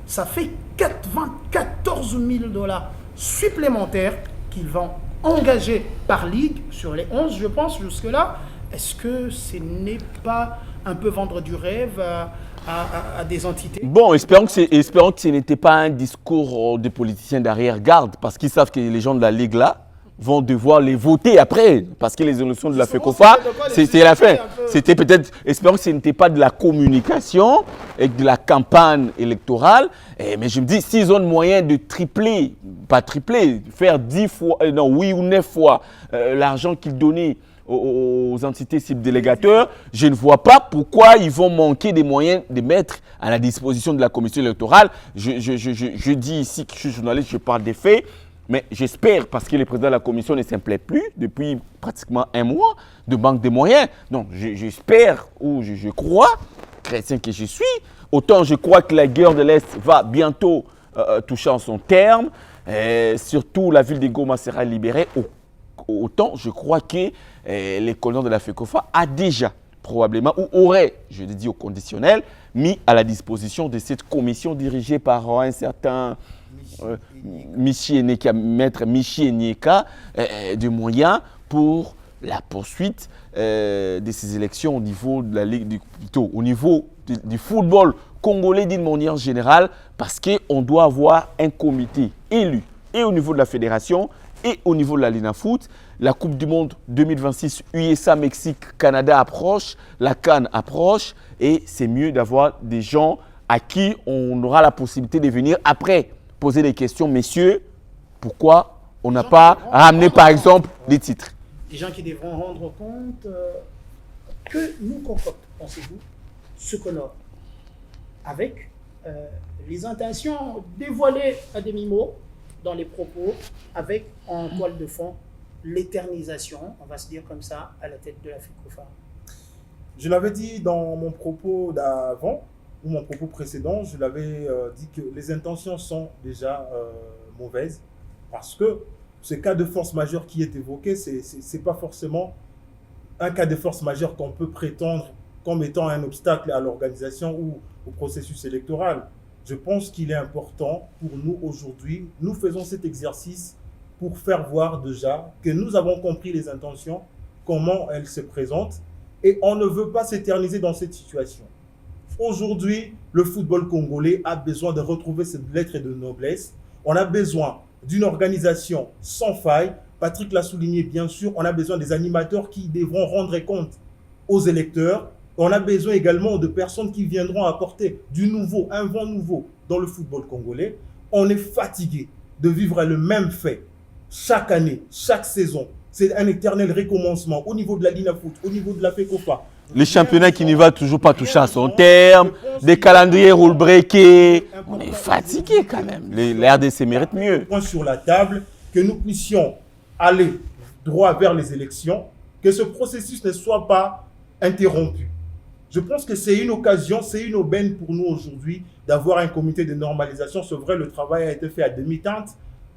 Ça fait 14 000 $ supplémentaires qu'ils vont engager par ligue sur les 11, je pense, jusque-là. Est-ce que ce n'est pas un peu vendre du rêve à des entités? Bon, espérons que ce n'était pas un discours des politiciens d'arrière-garde, parce qu'ils savent que les gens de la Ligue là vont devoir les voter après, parce que les élections de la FECOFA, c'est la fin. C'était peut-être, espérons que ce n'était pas de la communication et de la campagne électorale, mais je me dis, s'ils ont le moyen de tripler, pas tripler, faire 10 fois, 8 ou 9 fois l'argent qu'ils donnaient aux entités cibles délégateurs, je ne vois pas pourquoi ils vont manquer des moyens de mettre à la disposition de la commission électorale. Je dis ici que je suis journaliste, je parle des faits, mais j'espère, parce que le président de la commission ne s'en plaît plus depuis pratiquement un mois, de manque de moyens. Donc j'espère, ou je crois, chrétien que je suis, autant je crois que la guerre de l'Est va bientôt toucher en son terme, surtout la ville de Goma sera libérée autant, je crois que les colonels de la FECOFA a déjà probablement, ou aurait, je le dis au conditionnel, mis à la disposition de cette commission dirigée par un certain maître Michi Enyeka, des moyens pour la poursuite de ces élections au niveau de la Ligue, plutôt au niveau du football congolais d'une manière générale, parce qu'on doit avoir un comité élu, et au niveau de la fédération, et au niveau de la Linafoot. La Coupe du Monde 2026, USA, Mexique, Canada approche, la CAN approche, et c'est mieux d'avoir des gens à qui on aura la possibilité de venir après poser des questions. Messieurs, pourquoi on n'a pas ramené par exemple des titres? Des gens qui devront rendre compte que nous concoctons, pensez-vous, ce qu'on a, avec les intentions dévoilées à demi-mot dans les propos, avec en toile de fond l'éternisation, on va se dire comme ça, à la tête de la FECOFA. Je l'avais dit dans mon propos d'avant, ou mon propos précédent, je l'avais dit que les intentions sont déjà mauvaises, parce que ce cas de force majeure qui est évoqué, ce n'est pas forcément un cas de force majeure qu'on peut prétendre comme étant un obstacle à l'organisation ou au processus électoral. Je pense qu'il est important pour nous aujourd'hui, nous faisons cet exercice pour faire voir déjà que nous avons compris les intentions, comment elles se présentent, et on ne veut pas s'éterniser dans cette situation. Aujourd'hui, le football congolais a besoin de retrouver cette lettre de noblesse. On a besoin d'une organisation sans faille. Patrick l'a souligné, bien sûr, on a besoin des animateurs qui devront rendre compte aux électeurs. On a besoin également de personnes qui viendront apporter du nouveau, un vent nouveau dans le football congolais. On est fatigué de vivre le même fait chaque année, chaque saison. C'est un éternel recommencement au niveau de la Linafoot, au niveau de la FECOFA. Les championnats qui n'y va toujours pas toucher à son terme, des calendriers rule breakés. On est fatigué quand même. Les RDC méritent mieux. Point sur la table, que nous puissions aller droit vers les élections, que ce processus ne soit pas interrompu. Je pense que c'est une occasion, c'est une aubaine pour nous aujourd'hui d'avoir un comité de normalisation. C'est vrai, le travail a été fait à demi-teinte,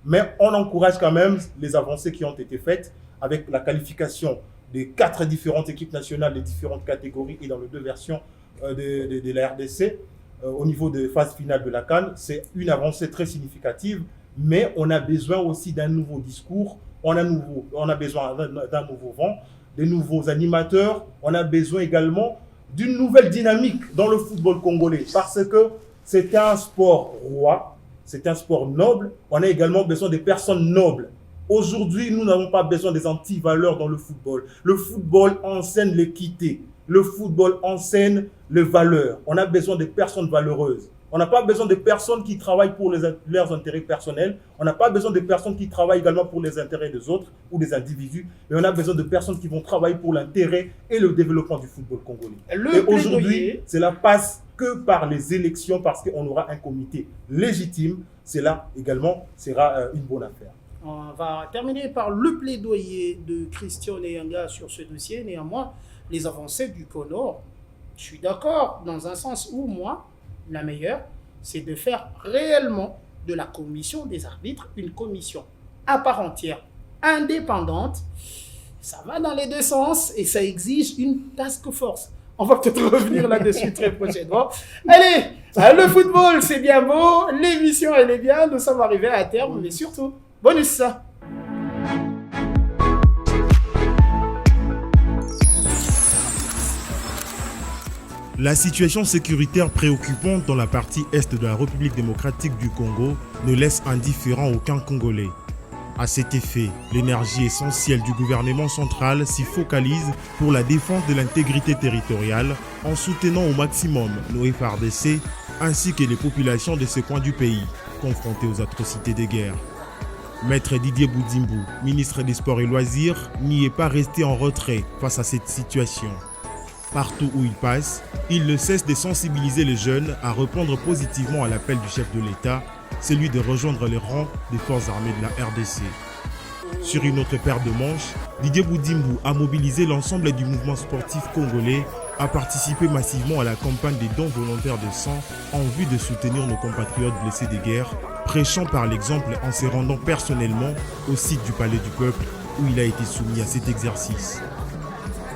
mais on encourage quand même les avancées qui ont été faites avec la qualification des 4 différentes équipes nationales des différentes catégories et dans les 2 versions de la RDC au niveau de phase finale de la CAN. C'est une avancée très significative, mais on a besoin aussi d'un nouveau discours, on a besoin d'un nouveau vent, des nouveaux animateurs, on a besoin également d'une nouvelle dynamique dans le football congolais, parce que c'est un sport roi, c'est un sport noble, on a également besoin des personnes nobles. Aujourd'hui, nous n'avons pas besoin des anti-valeurs dans le football. Le football enseigne l'équité, le football enseigne les valeurs. On a besoin de personnes valeureuses. On n'a pas besoin de personnes qui travaillent pour leurs intérêts personnels. On n'a pas besoin de personnes qui travaillent également pour les intérêts des autres ou des individus. Mais on a besoin de personnes qui vont travailler pour l'intérêt et le développement du football congolais. Et aujourd'hui, cela passe que par les élections parce qu'on aura un comité légitime. Cela également sera une bonne affaire. On va terminer par le plaidoyer de Christian Nyanga sur ce dossier. Néanmoins, les avancées du CONOR, je suis d'accord dans un sens où moi, la meilleure, c'est de faire réellement de la commission des arbitres une commission à part entière, indépendante. Ça va dans les 2 sens et ça exige une task force. On va peut-être revenir là-dessus très prochainement. Allez, le football, c'est bien beau. L'émission, elle est bien. Nous sommes arrivés à terme, mais surtout, bonus ça. La situation sécuritaire préoccupante dans la partie est de la République démocratique du Congo ne laisse indifférent aucun Congolais. À cet effet, l'énergie essentielle du gouvernement central s'y focalise pour la défense de l'intégrité territoriale en soutenant au maximum nos FARDC ainsi que les populations de ce coin du pays confrontées aux atrocités des guerres. Maître Didier Boudimbou, ministre des Sports et Loisirs, n'y est pas resté en retrait face à cette situation. Partout où il passe, il ne cesse de sensibiliser les jeunes à répondre positivement à l'appel du chef de l'État, celui de rejoindre les rangs des forces armées de la RDC. Sur une autre paire de manches, Didier Boudimbou a mobilisé l'ensemble du mouvement sportif congolais à participer massivement à la campagne des dons volontaires de sang en vue de soutenir nos compatriotes blessés des guerres, prêchant par l'exemple en se rendant personnellement au site du Palais du Peuple où il a été soumis à cet exercice.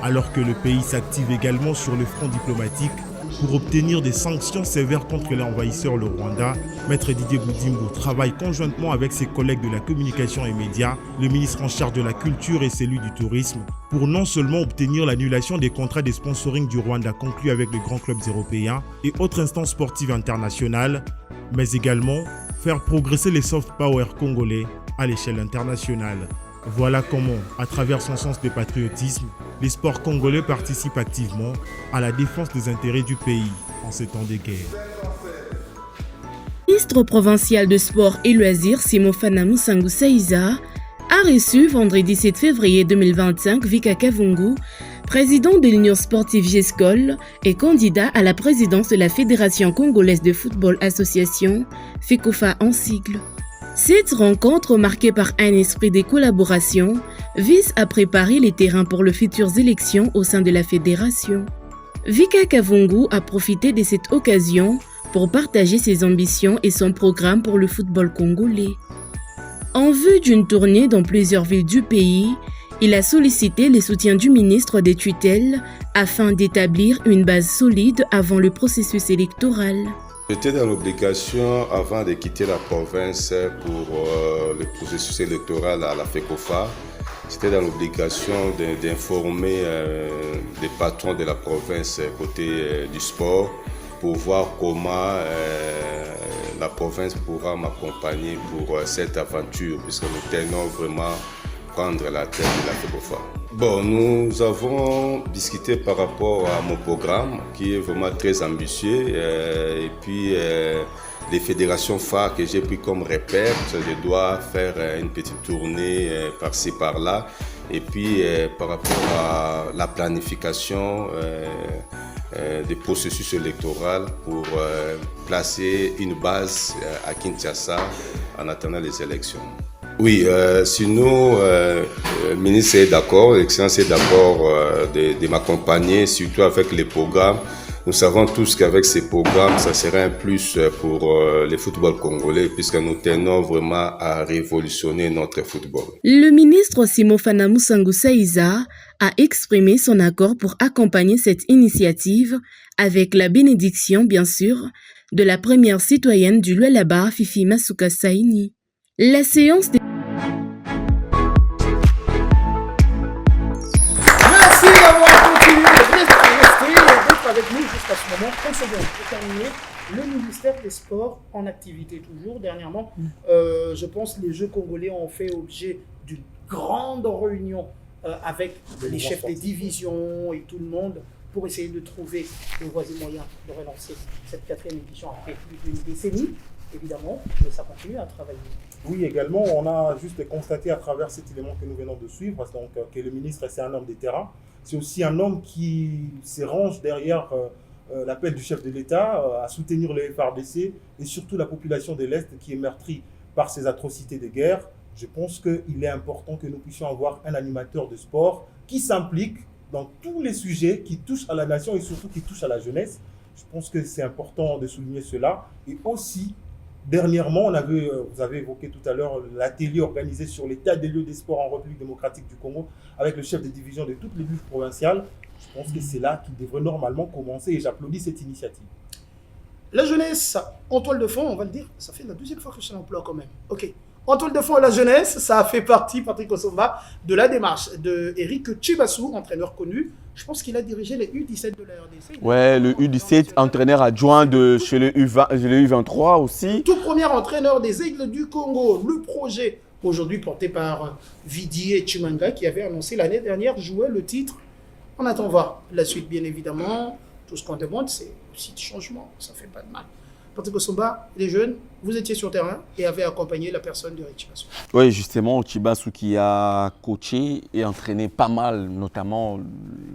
Alors que le pays s'active également sur le front diplomatique pour obtenir des sanctions sévères contre l'envahisseur le Rwanda, Maître Didier Boudimbo travaille conjointement avec ses collègues de la communication et médias, le ministre en charge de la culture et celui du tourisme, pour non seulement obtenir l'annulation des contrats de sponsoring du Rwanda conclus avec les grands clubs européens et autres instances sportives internationales, mais également faire progresser les soft power congolais à l'échelle internationale. Voilà comment, à travers son sens de patriotisme, les sports congolais participent activement à la défense des intérêts du pays en ces temps de guerre. Le ministre provincial de sport et loisirs, Simofana Musangu Saiza, a reçu vendredi 7 février 2025 Vika Kavungu, président de l'Union sportive GESCOL et candidat à la présidence de la Fédération congolaise de football association, FECOFA en sigle. Cette rencontre, marquée par un esprit de collaboration, vise à préparer les terrains pour les futures élections au sein de la fédération. Vika Kavungu a profité de cette occasion pour partager ses ambitions et son programme pour le football congolais. En vue d'une tournée dans plusieurs villes du pays, il a sollicité le soutien du ministre des tutelles afin d'établir une base solide avant le processus électoral. J'étais dans l'obligation, avant de quitter la province pour le processus électoral à la FECOFA, j'étais dans l'obligation d'informer les patrons de la province côté du sport pour voir comment la province pourra m'accompagner pour cette aventure, puisque nous tenons vraiment prendre la tête de la FECOFA. Bon, nous avons discuté par rapport à mon programme qui est vraiment très ambitieux et puis les fédérations phares que j'ai pris comme repère, je dois faire une petite tournée par-ci par-là et puis par rapport à la planification des processus électoraux pour placer une base à Kinshasa en attendant les élections. Oui, sinon, le ministre est d'accord, l'excellence est d'accord de m'accompagner, surtout avec les programmes. Nous savons tous qu'avec ces programmes, ça serait un plus pour le football congolais, puisque nous tenons vraiment à révolutionner notre football. Le ministre Simofana Musangu Saiza a exprimé son accord pour accompagner cette initiative avec la bénédiction, bien sûr, de la première citoyenne du Lualaba, Fifi Masuka Saini. La séance des... Merci d'avoir continué de rester avec nous jusqu'à ce moment. 30 secondes pour terminer. Le ministère des Sports en activité toujours. Dernièrement, je pense que les Jeux congolais ont fait objet d'une grande réunion avec les chefs des divisions et tout le monde pour essayer de trouver le voisin moyen de relancer cette 4e édition après plus d'une décennie. Évidemment, mais ça continue à travailler. Oui, également, on a juste constaté à travers cet élément que nous venons de suivre, donc, que le ministre, c'est un homme de terrain. C'est aussi un homme qui se range derrière l'appel du chef de l'État à soutenir le FARDC et surtout la population de l'Est qui est meurtrie par ces atrocités de guerre. Je pense qu'il est important que nous puissions avoir un animateur de sport qui s'implique dans tous les sujets qui touchent à la nation et surtout qui touchent à la jeunesse. Je pense que c'est important de souligner cela. Et aussi, dernièrement, vous avez évoqué tout à l'heure l'atelier organisé sur l'état des lieux des sports en République démocratique du Congo avec le chef de division de toutes les villes provinciales. Je pense que c'est là qu'il devrait normalement commencer et j'applaudis cette initiative. La jeunesse, en toile de fond, on va le dire, ça fait la 2e fois que je l'emploie quand même. Ok. En toile de fond, la jeunesse, ça a fait partie, Patrick Osomba, de la démarche de Eric Chibassou, entraîneur connu. Je pense qu'il a dirigé les U17 de la RDC. Ouais, le U17, entraîneur adjoint chez le U23 aussi. Tout premier entraîneur des Aigles du Congo. Le projet, aujourd'hui porté par Vidi Chimanga, qui avait annoncé l'année dernière jouer le titre. On attend voir la suite, bien évidemment. Tout ce qu'on demande, c'est aussi de changement. Ça ne fait pas de mal. Patrick Osomba, les jeunes, vous étiez sur terrain et avez accompagné la personne de Chibassou. Oui, justement, Chibassou qui a coaché et entraîné pas mal, notamment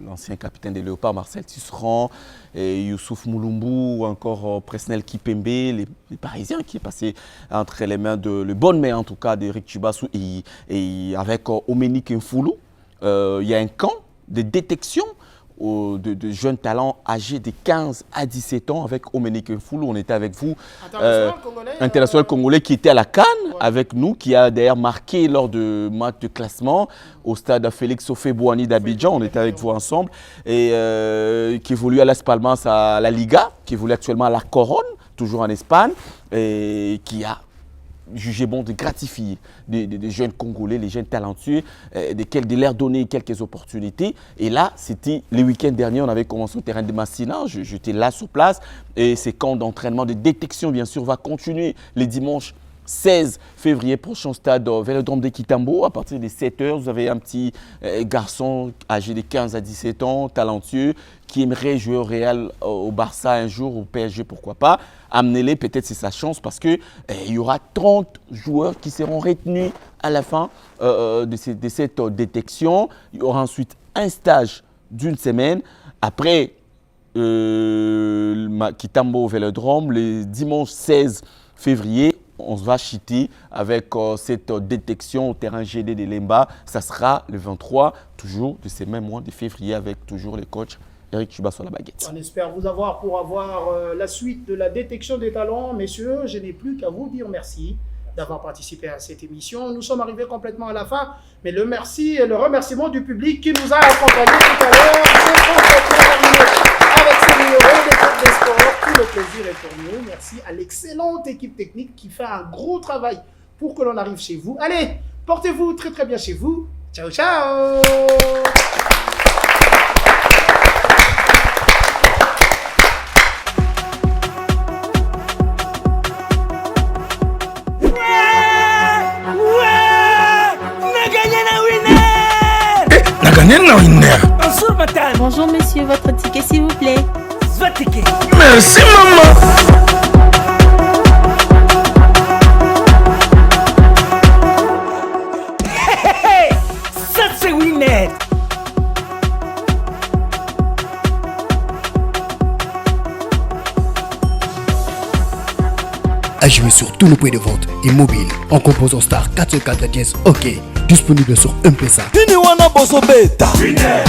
l'ancien capitaine des Léopards, Marcel Tisserand, et Youssouf Moulumbu, ou encore Presnel Kipembe, les Parisiens qui est passé entre les mains les bonnes mains en tout cas d'Eric Chibassou et avec Omenik Nfoulou. Il y a un camp de détection de jeunes talents âgés de 15 à 17 ans avec Omenike Foulou. On était avec vous. International congolais qui était à la CAN avec nous, qui a d'ailleurs marqué lors de match de classement au stade Félix Houphouët-Boigny d'Abidjan. On était avec vous ensemble. Et qui évolue à Las Palmas à la Liga, qui évolue actuellement à la Coron, toujours en Espagne, et qui a jugé bon de gratifier des jeunes Congolais, les jeunes talentueux, de leur donner quelques opportunités. Et là, c'était le week-end dernier, on avait commencé au terrain de Massina, j'étais là sur place, et ces camps d'entraînement, de détection, bien sûr, va continuer les dimanches 16 février prochain, stade Vélodrome de Kitambo. À partir de 7h, vous avez un petit garçon âgé de 15 à 17 ans, talentueux, qui aimerait jouer au Real, au Barça un jour, au PSG, pourquoi pas. Amenez-les, peut-être c'est sa chance, parce qu'il y aura 30 joueurs qui seront retenus à la fin de cette détection. Il y aura ensuite un stage d'une semaine. Après Kitambo Vélodrome, le dimanche 16 février, on va chiter avec cette détection au terrain GD de Lemba. Ça sera le 23, toujours de ces mêmes mois de février, avec toujours le coach Eric Chuba sur la baguette. On espère vous avoir pour avoir la suite de la détection des talents. Messieurs, je n'ai plus qu'à vous dire merci d'avoir participé à cette émission. Nous sommes arrivés complètement à la fin, mais le merci et le remerciement du public qui nous a accompagnés tout à l'heure. Avec ce numéro des sports, tout le plaisir est pour nous. Merci à l'excellente équipe technique qui fait un gros travail pour que l'on arrive chez vous. Allez, portez-vous très très bien chez vous. Ciao, ciao. Bonjour madame. Bonjour monsieur, votre ticket s'il vous plaît. Votre ticket. Merci maman. Ça c'est Winner. À jouer sur tous nos points de vente et mobiles en composant star 404 OK. Disponible sur M-Pesa. Kini wana bozo beta. Winner.